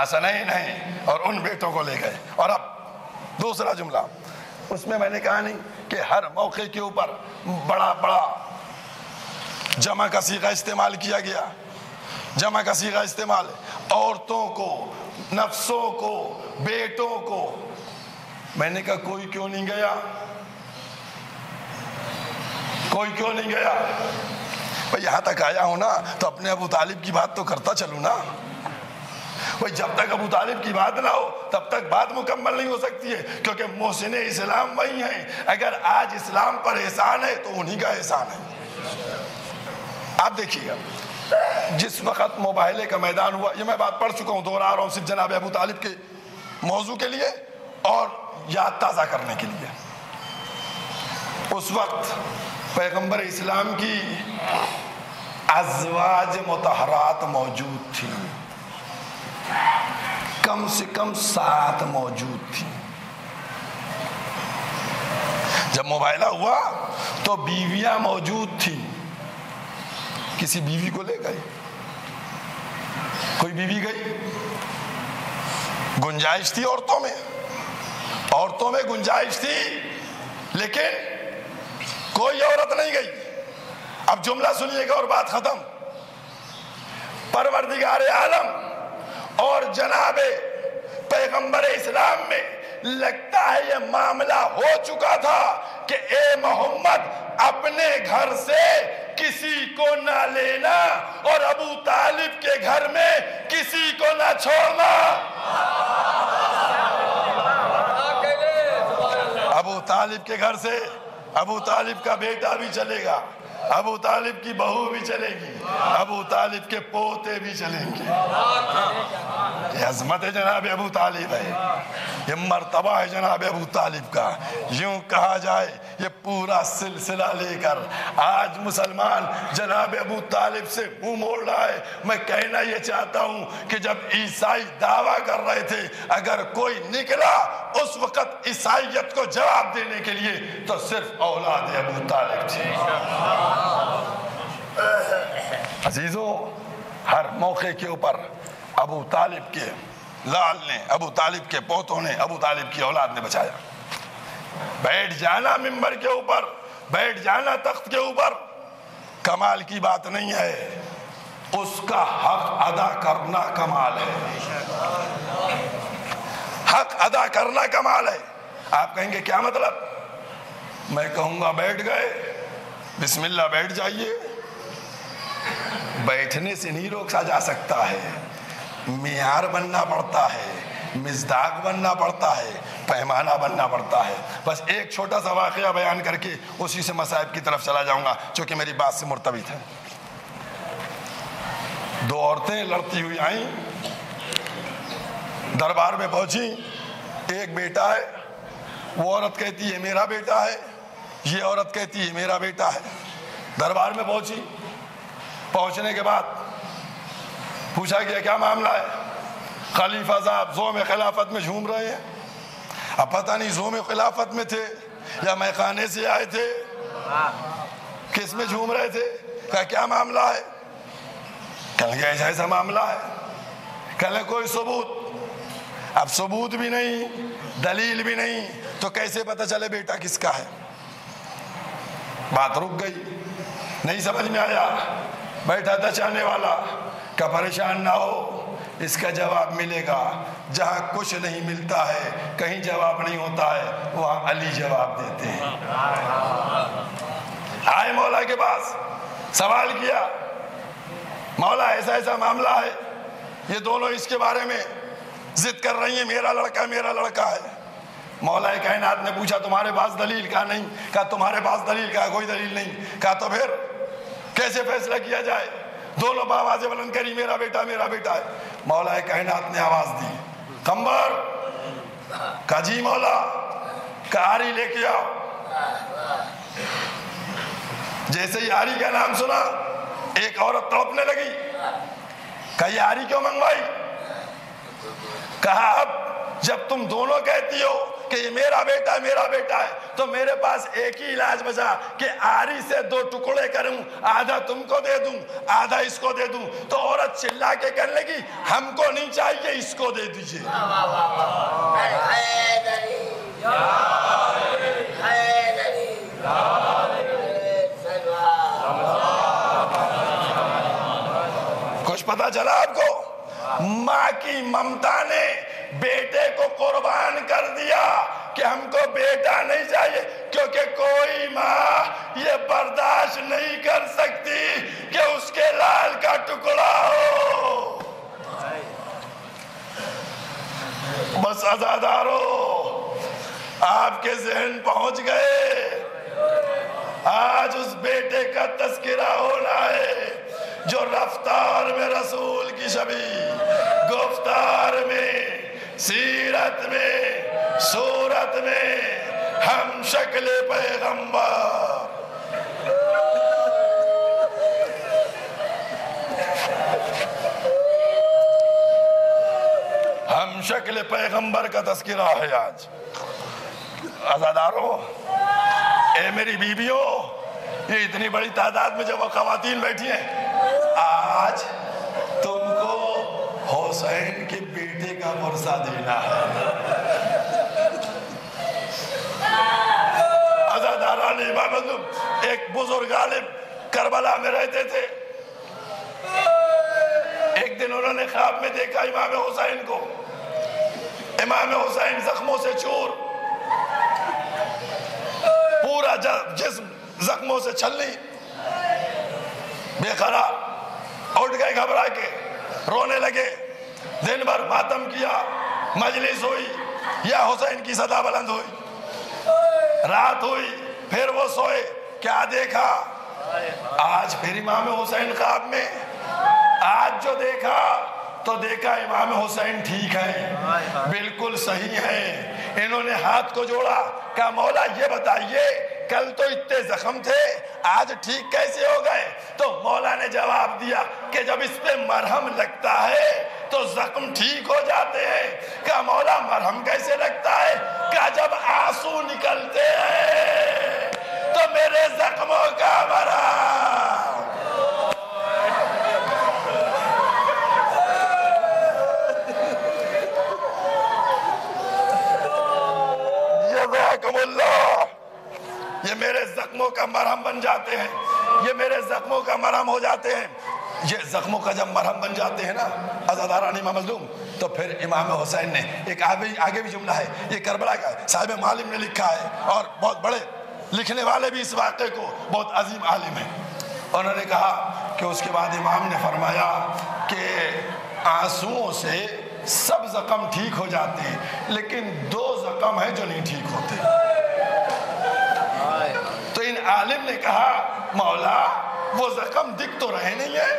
حسنین ہیں، اور ان بیٹوں کو لے گئے۔ اور اب دوسرا جملہ، اس میں نے کہا نہیں کہ ہر موقع کے اوپر بڑا بڑا جمع کا صیغہ استعمال کیا گیا. جمع کا صیغہ استعمال عورتوں کو, نفسوں کو, بیٹوں کو. میں نے کہا کوئی کیوں نہیں گیا, کوئی کیوں نہیں گیا؟ بھئی یہاں تک آیا ہوں نا تو اپنے ابو طالب کی بات تو کرتا چلوں نا. بھئی جب تک ابو طالب کی بات نہ ہو تب تک بات مکمل نہیں ہو سکتی ہے, کیونکہ محسن اسلام وہی ہیں. اگر آج اسلام پر احسان ہے تو انہی کا احسان ہے. آپ دیکھیے گا جس وقت مباہلے کا میدان ہوا, یہ میں بات پڑھ چکا ہوں, دوہرا رہا ہوں صرف جناب ابو طالب کے موضوع کے لیے اور یاد تازہ کرنے کے لیے. اس وقت پیغمبر اسلام کی ازواج مطہرات موجود تھی, کم سے کم 7 موجود تھی. جب مباہلہ ہوا تو بیویاں موجود تھی. کسی بیوی کو لے گئے, کوئی بیوی گئی؟ گنجائش تھی عورتوں میں گنجائش تھی, لیکن کوئی عورت نہیں گئی. اب جملہ سنیے گا اور بات ختم. پروردگار عالم اور جناب پیغمبر اسلام میں لگتا ہے یہ معاملہ ہو چکا تھا کہ اے محمد اپنے گھر سے کسی کو نہ لینا اور ابو طالب کے گھر میں کسی کو نہ چھوڑنا. ابو طالب کے گھر سے ابو طالب کا بیٹا بھی چلے گا, ابو طالب کی بہو بھی چلے گی, ابو طالب کے پوتے بھی چلیں گے. یہ عظمت جناب ابو طالب ہے, یہ مرتبہ ہے جناب ابو طالب کا. یوں کہا جائے یہ پورا سلسلہ لے کر آج مسلمان جناب ابو طالب سے منہ موڑ رہا ہے. میں کہنا یہ چاہتا ہوں کہ جب عیسائی دعویٰ کر رہے تھے, اگر کوئی نکلا اس وقت عیسائیت کو جواب دینے کے لیے تو صرف اولاد ابو طالب تھی. عزیزوں, ہر موقع کے اوپر ابو طالب کے لال نے, ابو طالب کے پوتوں نے, ابو طالب کی اولاد نے بچایا. بیٹھ جانا ممبر کے اوپر, بیٹھ جانا تخت کے اوپر کمال کی بات نہیں ہے, اس کا حق ادا کرنا کمال ہے. حق ادا کرنا کمال ہے. آپ کہیں گے کیا مطلب؟ میں کہوں گا بیٹھ گئے, بسم اللہ بیٹھ جائیے. بیٹھنے سے نہیں روکا جا سکتا ہے, معیار بننا پڑتا ہے, مصداق بننا پڑتا ہے, پیمانہ بننا پڑتا ہے. بس ایک چھوٹا سا واقعہ بیان کر کے اسی سے مصائب کی طرف چلا جاؤں گا چونکہ میری بات سے مرتبط ہے. 2 عورتیں لڑتی ہوئی آئیں, دربار میں پہنچی. ایک بیٹا ہے, وہ عورت کہتی ہے میرا بیٹا ہے, یہ عورت کہتی ہے میرا بیٹا ہے. دربار میں پہنچی, پہنچنے کے بعد پوچھا گیا کیا معاملہ ہے؟ خلیفہ صاحب زوم خلافت میں جھوم رہے ہیں. اب پتہ نہیں زوم خلافت میں تھے یا میخانے سے آئے تھے, کس میں جھوم رہے تھے؟ کہا کیا معاملہ ہے؟ کہنے گیا ایسا ایسا معاملہ ہے. کہنے کوئی ثبوت؟ اب ثبوت بھی نہیں, دلیل بھی نہیں, تو کیسے پتہ چلے بیٹا کس کا ہے؟ بات رک گئی, نہیں سمجھ میں آیا. بیٹھا تھا چاہنے والا, کہ پریشان نہ ہو, اس کا جواب ملے گا. جہاں کچھ نہیں ملتا ہے, کہیں جواب نہیں ہوتا ہے, وہاں علی جواب دیتے ہیں. آئے مولا کے پاس, سوال کیا مولا ایسا ایسا معاملہ ہے, یہ دونوں اس کے بارے میں ضد کر رہی ہیں, میرا لڑکا ہے. مولا کائنات نے پوچھا تمہارے پاس دلیل؟ کہا نہیں. کہا تمہارے پاس دلیل؟ کہا کوئی دلیل نہیں. کہا تو پھر کیسے فیصلہ کیا جائے؟ دونوں آوازیں بلند کری میرا بیٹا ہے. مولا کائنات نے آواز دی قمبر. کہا جی مولا. کہا آری لے کے آؤ. جیسے ہی آری کا نام سنا ایک عورت تڑپنے لگی. کہا یہ آری کیوں منگوائی؟ کہا اب جب تم دونوں کہتی ہو کہ یہ میرا بیٹا ہے تو میرے پاس ایک ہی علاج بچا کہ آری سے 2 ٹکڑے کروں, آدھا تم کو دے دوں, آدھا اس کو دے دوں. تو عورت چلا کے کہنے لگی ہم کو نہیں چاہیے, اس کو دے دیجئے. کچھ پتا چلا آپ کو؟ ماں کی ممتا نے بیٹے کو قربان کر دیا کہ ہم کو بیٹا نہیں چاہیے، کیونکہ کوئی ماں یہ برداشت نہیں کر سکتی کہ اس کے لال کا ٹکڑا ہو۔ بس عزادارو، آپ کے ذہن پہنچ گئے، آج اس بیٹے کا تذکرہ ہونا ہے جو رفتار میں رسول کی شبیہ، گفتار میں، سیرت میں، صورت میں ہم شکل پیغمبر۔ ہم شکل پیغمبر کا تذکرہ ہے آج۔ عزادارو، اے میری بیویوں، یہ اتنی بڑی تعداد میں جب وہ خواتین بیٹھی ہیں، آج تم کو حسین کے بیٹے کا ورثہ دینا ہے۔ عزاداران امام مظلوم، ایک بزرگ عالم کربلا میں رہتے تھے۔ ایک دن انہوں نے خواب میں دیکھا امام حسین کو، امام حسین زخموں سے چور، پورا جسم زخموں سے چھلنی، بے قرار، اٹھ گئے گھبرا کے، رونے لگے، دن بھر ماتم کیا، مجلس ہوئی، یا حسین کی صدا بلند ہوئی، رات ہوئی، پھر وہ سوئے، کیا دیکھا؟ آج پھر امام حسین خواب میں، آج جو دیکھا تو دیکھا امام حسین ٹھیک ہے، بالکل صحیح ہے۔ انہوں نے ہاتھ کو جوڑا، کہا مولا یہ بتائیے کل تو اتنے زخم تھے، آج ٹھیک کیسے ہو گئے؟ تو مولا نے جواب دیا کہ جب اس پہ مرہم لگتا ہے تو زخم ٹھیک ہو جاتے ہیں۔ کہا مولا مرہم کیسے لگتا ہے؟ کہا جب آنسو نکلتے ہیں تو میرے زخموں کا مرہم۔ جزاکم اللہ، یہ میرے زخموں کا مرہم بن جاتے ہیں، یہ میرے زخموں کا مرہم ہو جاتے ہیں۔ یہ زخموں کا جب مرہم بن جاتے ہیں نا عزاداران امام مظلوم، تو پھر امام حسین نے ایک آگے بھی جملہ ہے، یہ کربلا کا صاحب معالم نے لکھا ہے، اور بہت بڑے لکھنے والے بھی اس واقعے کو بہت عظیم عالم ہیں۔ انہوں نے کہا کہ اس کے بعد امام نے فرمایا کہ آنسوؤں سے سب زخم ٹھیک ہو جاتے ہیں، لیکن 2 زخم ہیں جو نہیں ٹھیک ہوتے۔ تو ان عالم نے کہا مولا وہ زخم دکھ تو رہے نہیں ہیں،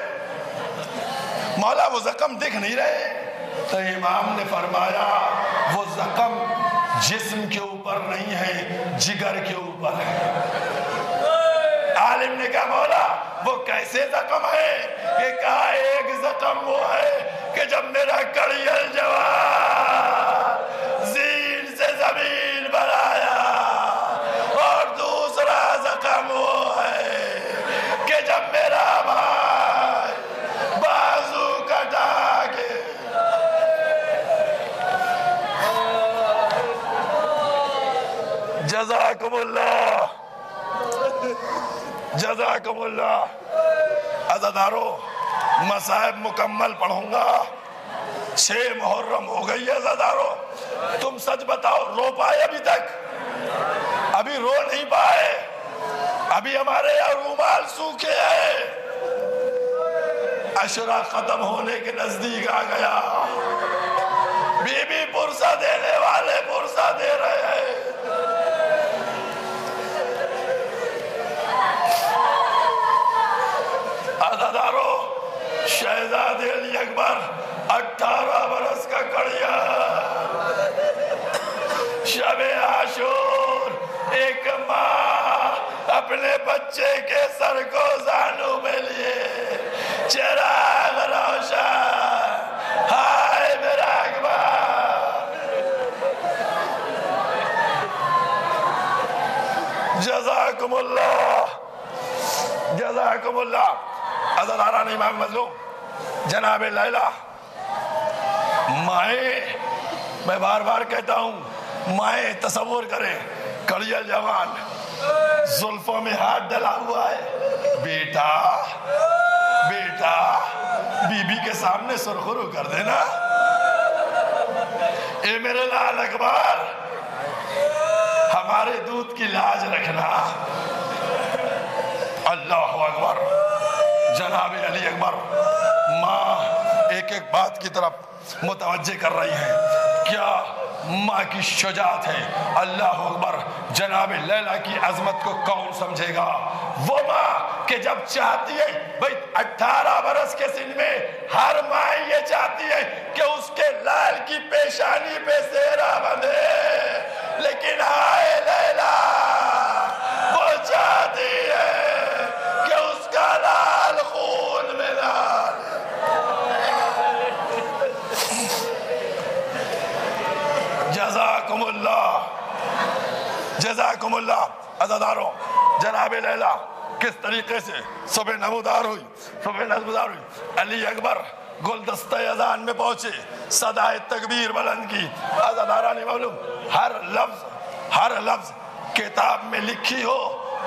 مولا وہ زخم دکھ نہیں رہے۔ تو امام نے فرمایا وہ زخم جسم کے اوپر نہیں ہے، جگر کے اوپر ہے۔ عالم نے کہا مولا وہ کیسے زخم ہے؟ یہ کہا ایک زخم وہ ہے کہ جب میرا کڑیل جوان زین سے زمین پر آیا، اور دوسرا زخم وہ ہے کہ جب میرا بھائی بازو کٹا کے جزاکم اللہ، جزاکم اللہ۔ عزادارو، مصائب مکمل پڑھوں گا، 6 محرم ہو گئی ہے عزادارو، تم سچ بتاؤ رو پائے ابھی تک؟ ابھی رو نہیں پائے، ابھی ہمارے یہاں رومال سوکھے ہیں۔ عشرہ ختم ہونے کے نزدیک آ گیا، بی بی پرسہ دینے والے پرسہ دے رہے ہیں۔ عزادارو، شہزادے علی اکبر 18 برس کا کڑیا، شب عاشور ایک ماں اپنے بچے کے سر کو زانوں میں لیے، چراغ روشن، ہائے میرا اکبر۔ جزاکم اللہ، جزاکم اللہ۔ عزاداران امام مظلوم، جناب لیلہ، میں بار بار کہتا ہوں مائیں تصور کریں کڑیل جوان زلفوں میں ہاتھ ڈلا ہوا ہے، بیٹا بیٹا بی بی کے سامنے سرخرو کر دینا، اے میرے لال اکبر ہمارے دودھ کی لاج رکھنا۔ اللہ اکبر، جناب علی اکبر ماں ایک ایک بات کی طرف متوجہ کر رہی ہیں، کیا ماں کی شجاعت ہے۔ اللہ اکبر، جناب لیلا کی عظمت کو کون سمجھے گا؟ وہ ماں کہ جب چاہتی ہے بھئی 18 برس کے سن میں ہر ماں یہ چاہتی ہے کہ اس کے لال کی پیشانی پہ سہرا بندھے، لیکن ہائے لیلا وہ چاہتی ہے کہ اس کا لال خون میں لال۔ جزاکم اللہ، جزاکم اللہ۔ عزاداروں، جناب لیلا کس طریقے سے صبح نمودار ہوئی، علی اکبر گلدستہ اذان میں پہنچے، صدائے تکبیر بلند کی۔ عزاداران معلوم، ہر لفظ کتاب میں لکھی ہو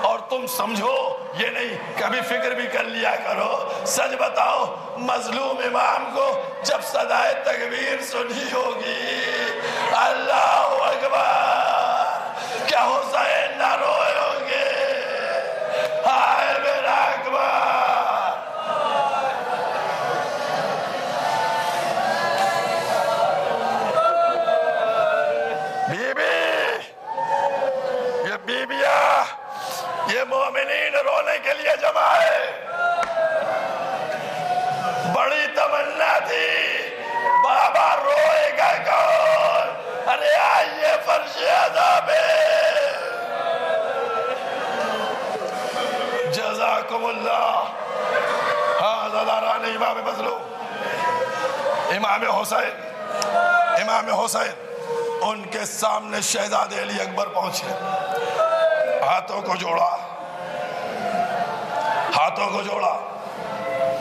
اور تم سمجھو، یہ نہیں کبھی فکر بھی کر لیا کرو۔ سچ بتاؤ، مظلوم امام کو جب صدائے تکبیر سنی ہوگی، اللہ اکبر، کیا حسین نہ روئے ہوں گے؟ ہائے میرا اکبر۔ یہ مومنین رونے کے لیے جمع ہے، بڑی تمنا تھی بابا روئے گا کون؟ ارے آئیے فرش عذاب۔ جزاکم اللہ۔ ہاں زداران امام مظلوم، امام حسین ان کے سامنے شہزادے علی اکبر پہنچے، ہاتھوں کو جوڑا،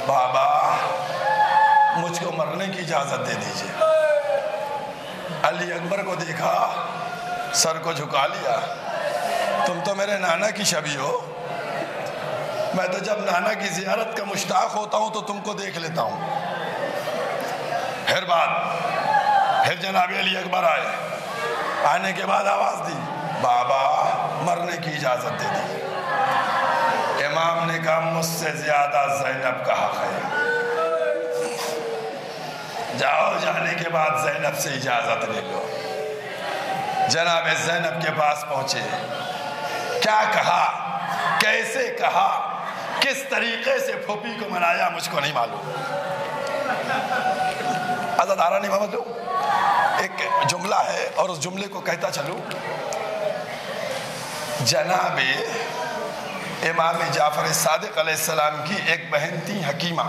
بابا مجھ کو مرنے کی اجازت دے دیجئے۔ علی اکبر کو دیکھا، سر کو جھکا لیا، تم تو میرے نانا کی شبیہ ہو، میں تو جب نانا کی زیارت کا مشتاق ہوتا ہوں تو تم کو دیکھ لیتا ہوں۔ پھر جناب علی اکبر آئے، آنے کے بعد آواز دی، بابا مرنے کی اجازت دے دی۔ امام نے کہا مجھ سے زیادہ زینب کا حق ہے، جاؤ، جانے کے بعد زینب سے اجازت لے لو۔ جناب زینب کے پاس پہنچے، کیا کہا، کیسے کہا، کس طریقے سے پھوپھی کو منایا مجھ کو نہیں معلوم۔ عزاداران امام مظلوم، ایک جملہ ہے اور اس جملے کو کہتا چلوں۔ جناب امام جعفر صادق علیہ السلام کی ایک بہن تھی حکیمہ،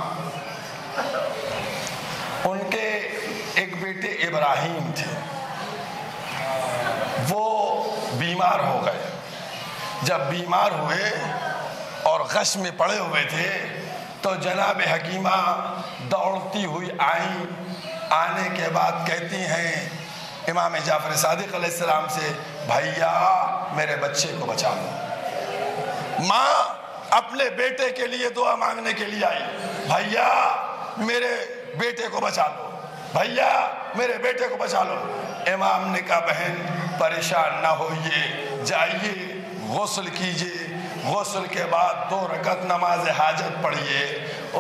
ان کے ایک بیٹے ابراہیم تھے، وہ بیمار ہو گئے۔ جب بیمار ہوئے اور غش میں پڑے ہوئے تھے تو جناب حکیمہ دوڑتی ہوئی آئیں، آنے کے بعد کہتی ہیں امام جعفر صادق علیہ السلام سے، بھائیا میرے بچے کو بچا لو۔ ماں اپنے بیٹے کے لیے دعا مانگنے کے لیے آئی، بھائیا میرے بیٹے کو بچا لو، بھائیا میرے بیٹے کو بچا لو۔ امام نے کہا بہن پریشان نہ ہوئیے، جائیے غسل کیجئے، غسل کے بعد 2 رکعت نماز حاجت پڑھیے،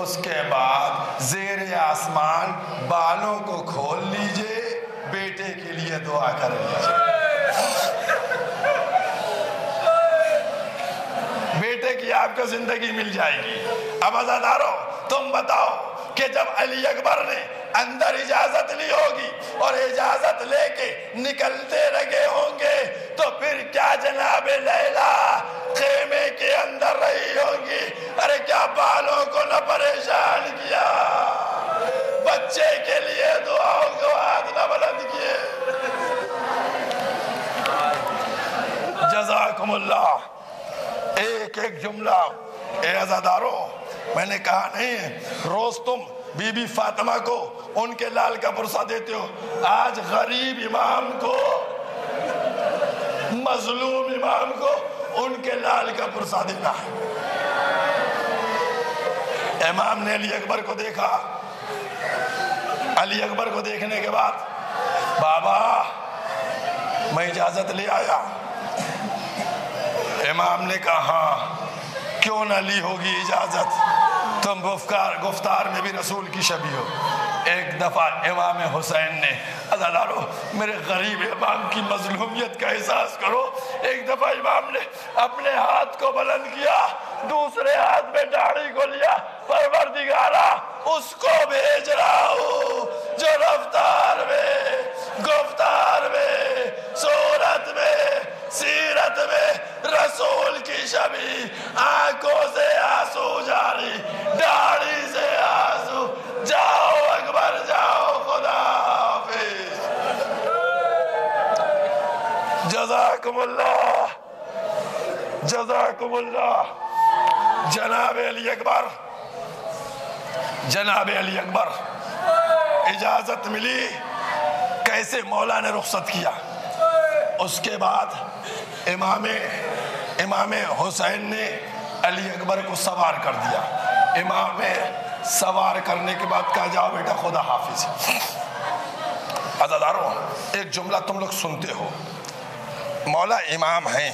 اس کے بعد زیر آسمان بالوں کو کھول لیجئے، بیٹے کے لیے دعا کر لیجئے، بیٹے کی آپ کو زندگی مل جائے گی۔ اب عزاداروں تم بتاؤ کہ جب علی اکبر نے اندر اجازت لی ہوگی اور اجازت لے کے نکلتے لگے ہوں گے تو پھر کیا جناب لیلا خیمے کے اندر رہی ہوں گی؟ ارے کیا بالوں کو نہ پریشان کیا، بچے کے لیے دعاؤں کو ہاتھ نہ بلند کیے۔ جزاکم اللہ۔ ایک ایک جملہ، اے عزاداروں میں نے کہا نہیں ہے روز تم بی بی فاطمہ کو ان کے لال کا پرسہ دیتے ہو، آج غریب امام کو مظلوم امام کو ان کے لال کا پرسہ دینا ہے۔ امام نے علی اکبر کو دیکھا، علی اکبر کو دیکھنے کے بعد بابا میں اجازت لے آیا۔ امام نے کہا ہاں کیوں نہ لی ہوگی اجازت، تم گفتار میں بھی رسول کی شبیہ ہو۔ ایک دفعہ امام حسین نے عزادارو میرے غریب امام کی مظلومیت کا احساس کرو، ایک دفعہ امام نے اپنے ہاتھ کو بلند کیا، دوسرے ہاتھ میں داڑھی کو لیا، پروردگارا اس کو بھیج رہا ہوں جو رفتار میں، گفتار میں، صورت میں، سیرت میں رسول کی شبیہ، آنکھوں سے آنسو جاری، داڑھی سے آنسو، جاؤ اکبر جاؤ، خدا حافظ، جزاکم اللہ، جزاکم اللہ۔ جناب علی اکبر، جناب علی اکبر اجازت ملی، کیسے مولا نے رخصت کیا۔ اس کے بعد امام حسین نے علی اکبر کو سوار کر دیا۔ امام سوار کرنے کے بعد کہا جاؤ بیٹا خدا حافظ۔ عزاداروں ایک جملہ تم لوگ سنتے ہو، مولا امام ہیں،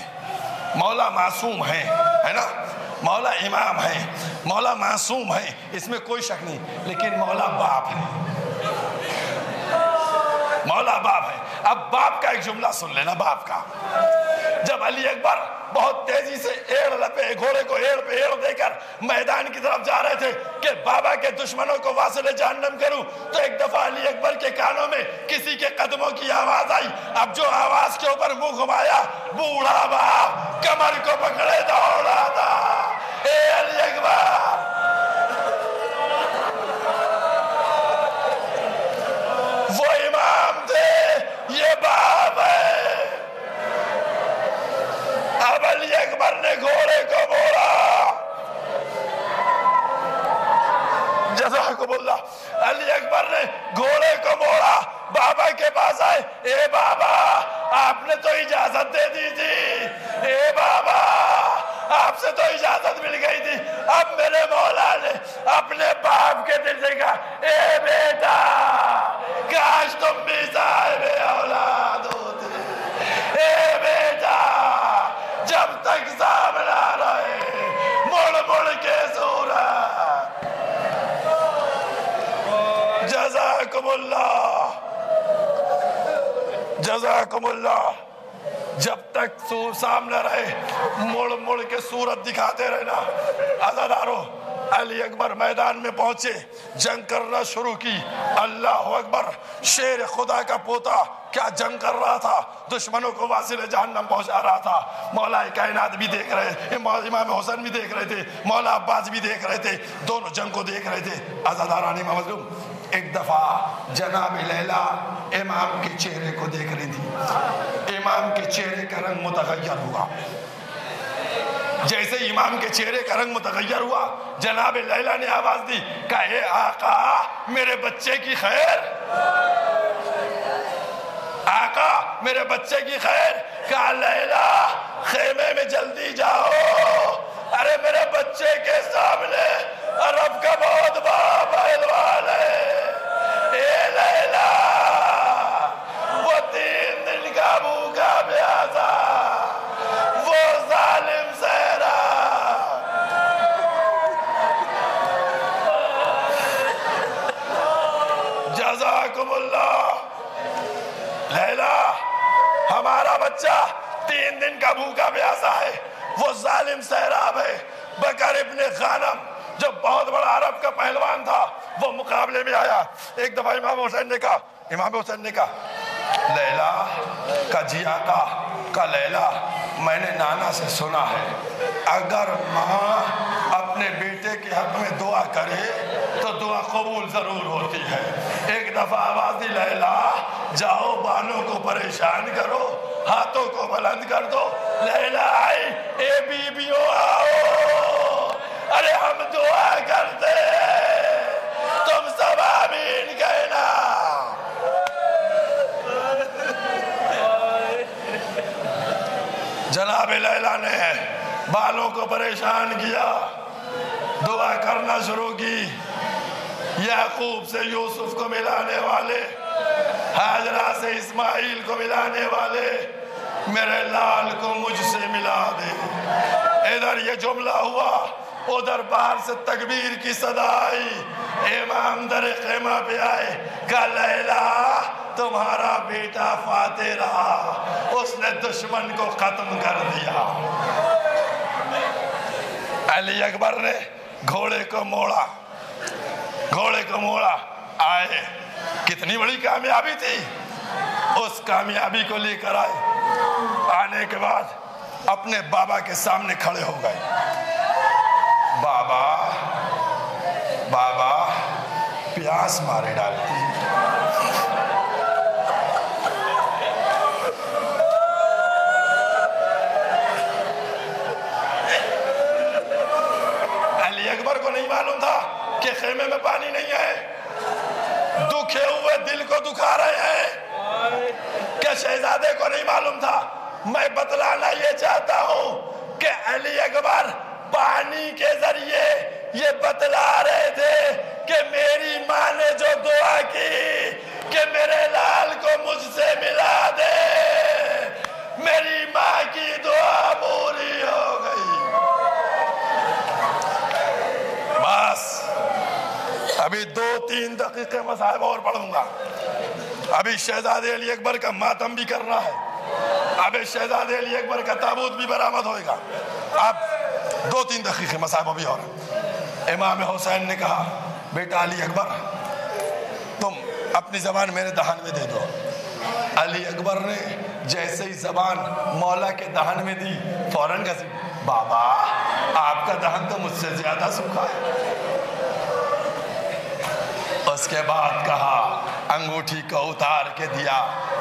مولا معصوم ہیں، ہے نا، مولا امام ہیں، مولا معصوم ہیں، اس میں کوئی شک نہیں، لیکن مولا باپ ہے، مولا باپ ہے۔ اب باپ کا ایک جملہ سن لینا، باپ کا۔ جب علی اکبر بہت تیزی سے گھوڑے کو ایڑ پہ ایڑ دے کر میدان کی طرف جا رہے تھے کہ بابا کے دشمنوں کو واصل جہنم کروں، تو ایک دفعہ علی اکبر کے کانوں میں کسی کے قدموں کی آواز آئی۔ اب جو آواز کے اوپر منہ گھمایا، بوڑھا باپ کمر کو پکڑے دوڑا تھا، اے علی اکبر، وہ امام تھے، یہ باپ ہے۔ اب علی اکبر نے گھوڑے کو موڑا، جزاکم اللہ، علی اکبر نے گھوڑے کو موڑا، بابا کے پاس آئے، اے بابا آپ نے تو اجازت دے دی تھی، اے بابا آپ سے تو اجازت مل گئی تھی، اب میرے مولا نے اپنے باپ کے دل سے کہا، اے بیٹا کاش تم بھی صاحب اولاد ہوتے، اے بیٹا جب تک سامنا رہے مڑ مڑ کے صورت، جزاکم اللہ، جزاکم اللہ، جب تک سامنے رہے مڑ مڑ کے صورت دکھاتے رہنا۔ عزادارو علی اکبر میدان میں پہنچے، جنگ کرنا شروع کی، اللہ اکبر، شیر خدا کا پوتا کیا جنگ کر رہا تھا، دشمنوں کو واصل جہنم پہنچا رہا تھا۔ مولا کائنات بھی دیکھ رہے، امام حسین بھی دیکھ رہے تھے، مولا عباس بھی دیکھ رہے تھے، دونوں جنگ کو دیکھ رہے تھے۔ عزاداران مظلوم، ایک دفعہ جناب لیلا امام کے چہرے کو دیکھ رہی تھی، امام کے چہرے کا رنگ متغیر ہوا۔ جیسے امام کے چہرے کا رنگ متغیر ہوا، جناب لیلا نے آواز دی، کہا اے آقا میرے بچے کی خیر، آقا میرے بچے کی خیر۔ کہا لیلا خیمے میں جلدی جاؤ، ارے میرے بچے کے سامنے عرب کا بہت بڑا پہلوان ہے، اے لیلا وہ 3 دن کا بھوکا پیاسا، وہ ظالم صحرا، جزاکم اللہ۔ لیلا ہمارا بچہ 3 دن کا بھوکا پیاسا ہے، وہ ظالم سہراب ہے۔ بکر ابن غانم جو بہت بڑا عرب کا پہلوان تھا، وہ مقابلے میں آیا۔ ایک دفعہ امام حسین نے کہا لیلا کا جی آقا کا لیلا میں نے نانا سے سنا ہے اگر ماں اپنے بیٹے کے حق میں دعا کرے تو دعا قبول ضرور ہوتی ہے۔ ایک دفعہ آواز دی لیلا جاؤ بالوں کو پریشان کرو، ہاتھوں کو بلند کر دو۔ لیلا آئی، اے بیبیوں آؤ، ارے ہم دعا کرتے ہیں، تم سب آمین کہنا۔ لیلا نے بالوں کو پریشان کیا، دعا کرنا شروع کی، یعقوب سے یوسف کو ملانے والے، ہاجرہ سے اسماعیل کو ملانے والے، میرے لال کو مجھ سے ملا دے۔ ادھر یہ جملہ ہوا، ادھر باہر سے تکبیر کی صدا آئی، امام در خیمہ پہ آئے، کہا لیلا تمہارا بیٹا فاتح رہا، اس نے دشمن کو ختم کر دیا۔ علی اکبر نے گھوڑے کو موڑا، گھوڑے کو موڑا، آئے، کتنی بڑی کامیابی تھی، اس کامیابی کو لے کر آئے، آنے کے بعد اپنے بابا کے سامنے کھڑے ہو گئے، بابا بابا پیاس مارے ڈالتی ہے۔ علی اکبر کو نہیں معلوم تھا کہ خیمے میں پانی نہیں ہے، دکھے ہوئے دل کو دکھا رہے ہیں، کہ شہزادے کو نہیں معلوم تھا۔ میں بتلانا یہ چاہتا ہوں کہ علی اکبر پانی کے ذریعے یہ بتلا رہے تھے کہ میری ماں نے جو دعا کی کہ میرے لال کو مجھ سے ملا دے، میری ماں کی دعا پوری ہو گئی۔ بس ابھی 2-3 دقیقے مصاحب اور پڑھوں گا، ابھی شہزادے علی اکبر کا ماتم بھی کرنا ہے، ابھی شہزادے علی اکبر کا تابوت بھی برآمد ہوئے گا۔ اب 2-3 دقیقے مصاحب ابھی اور۔ امام حسین نے کہا بیٹا علی اکبر تم اپنی زبان میرے دہن میں دے دو۔ علی اکبر نے جیسے ہی زبان مولا کے دہن میں دی، فوراً کہا بابا آپ کا دہن تو مجھ سے زیادہ سوکھا ہے۔ اس کے بعد کہا، انگوٹھی کو اتار کے دیا،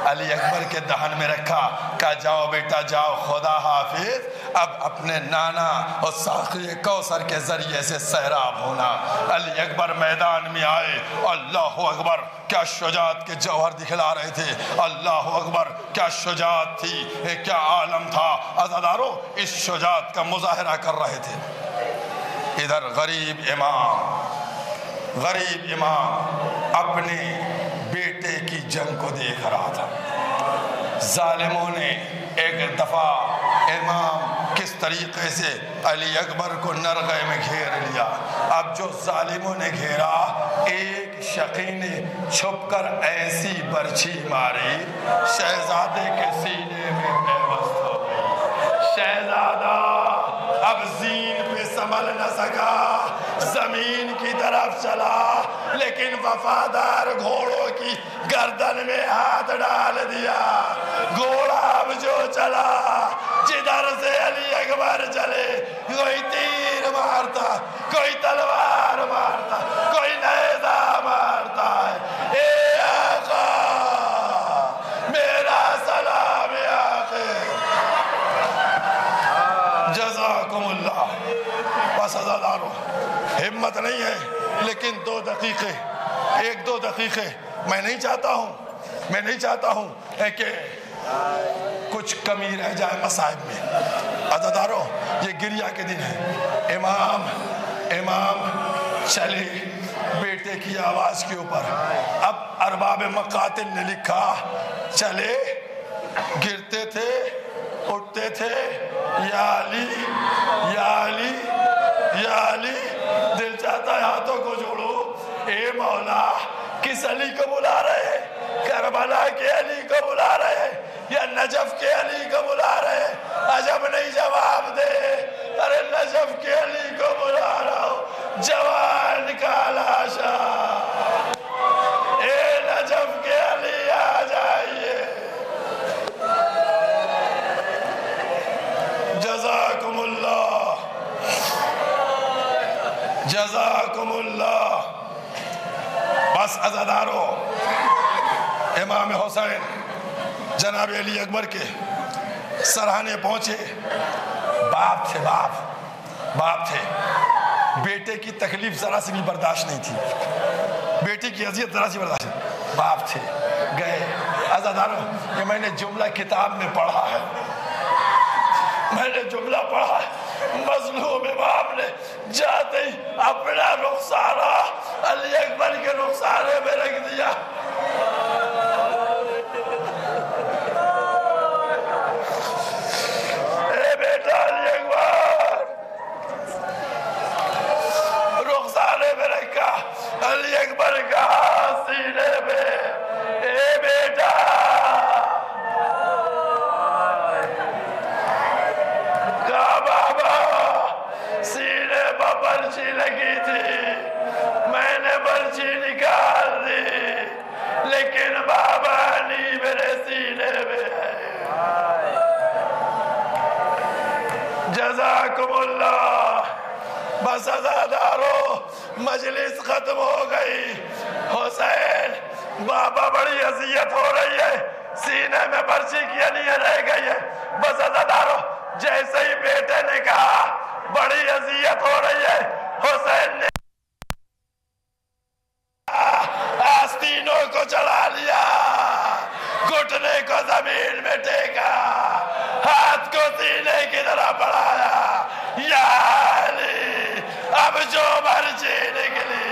علی اکبر کے دہن میں رکھا، کہا جاؤ بیٹا جاؤ، خدا حافظ، اب اپنے نانا اور ساقی کوثر کے ذریعے سے سیراب ہونا۔ علی اکبر میدان میں آئے، اللہ اکبر کیا شجاعت کے جوہر دکھلا رہے تھے، اللہ اکبر کیا شجاعت تھی، کیا عالم تھا۔ عزادارو اس شجاعت کا مظاہرہ کر رہے تھے۔ ادھر غریب امام اپنے بیٹے کی جنگ کو دیکھ رہا تھا۔ ظالموں نے ایک دفعہ امام کس طریقے سے علی اکبر کو نرغے میں گھیر لیا۔ اب جو ظالموں نے گھیرا، ایک شقی نے چھپ کر ایسی برچھی ماری، شہزادے کے سینے میں پیوست ہو گئی۔ شہزادہ اب زین پہ سنبھل نہ سکا، زمین کی طرف چلا، لیکن وفادار گھوڑوں کی گردن میں ہاتھ ڈال دیا۔ گھوڑا اب جو چلا، جدھر سے علی اکبر چلے، کوئی تیر مارتا، کوئی تلوار مارتا، کوئی نیزہ مارتا ہے۔ اے آقا میرا سلام ہے آقا، جزاکم اللہ۔ بس عزادارو ہمت نہیں ہے، لیکن 2 دقیقے 1-2 دقیقے میں نہیں چاہتا ہوں کہ کچھ کمی رہ جائے مصائب میں۔ عزادارو یہ گریہ کے دن ہے، امام چلے بیٹے کی آواز کے اوپر۔ اب ارباب مقاتل نے لکھا، چلے گرتے تھے اٹھتے تھے، یا علی یا علی یا علی، دل چاہتا ہے ہاتھوں کو جوڑو، اے مولا کس علی کو بلا رہے ہیں؟ کربلا کے علی کو بلا رہے ہیں یا نجف کے علی کو بلا رہے ہیں؟ عجب نہیں جواب دے، ارے نجف کے علی کو بلا رہا ہوں، جوان کا لاشا، اے نجف کے علی آ جائیے۔ جزاکم اللہ، جزاکم اللہ۔ بس عزادارو امام حسین جناب علی اکبر کے سرہانے پہنچے، باپ تھے، بیٹے کی تکلیف ذرا سی بھی برداشت نہیں تھی، بیٹی کی اذیت ذرا سی برداشت نہیں، باپ تھے، گئے۔ عزادارو یہ میں نے جملہ کتاب میں پڑھا ہے، میں نے جملہ پڑھا ہے، مظلوم امام نے جاتے ہی اپنا رخسارہ علی اکبر کے رخسارے میں رکھ دیا۔ اے بیٹا علی اکبر، رخسارے میں رکھا، علی اکبر کہا سینے میں، اے بیٹا کہا بابا سینے پر برچی لگی تھی، میں نے برچی نکال دی، لیکن بابا نہیں میرے سینے میں ہے۔ جزاکم اللہ۔ بس عزادارو مجلس ختم ہو گئی۔ حسین بابا بڑی اذیت ہو رہی ہے، سینے میں برچی کی نہیں رہ گئی ہے۔ بس عزادارو جیسے ہی بیٹے نے کہا بڑی اذیت ہو رہی ہے، حسین نے آستینوں کو چڑھا لیا، گھٹنے کو زمین میں ٹیکا، ہاتھ کو سینے کی طرح بڑھایا، یا علی اب جو مرضی نکلی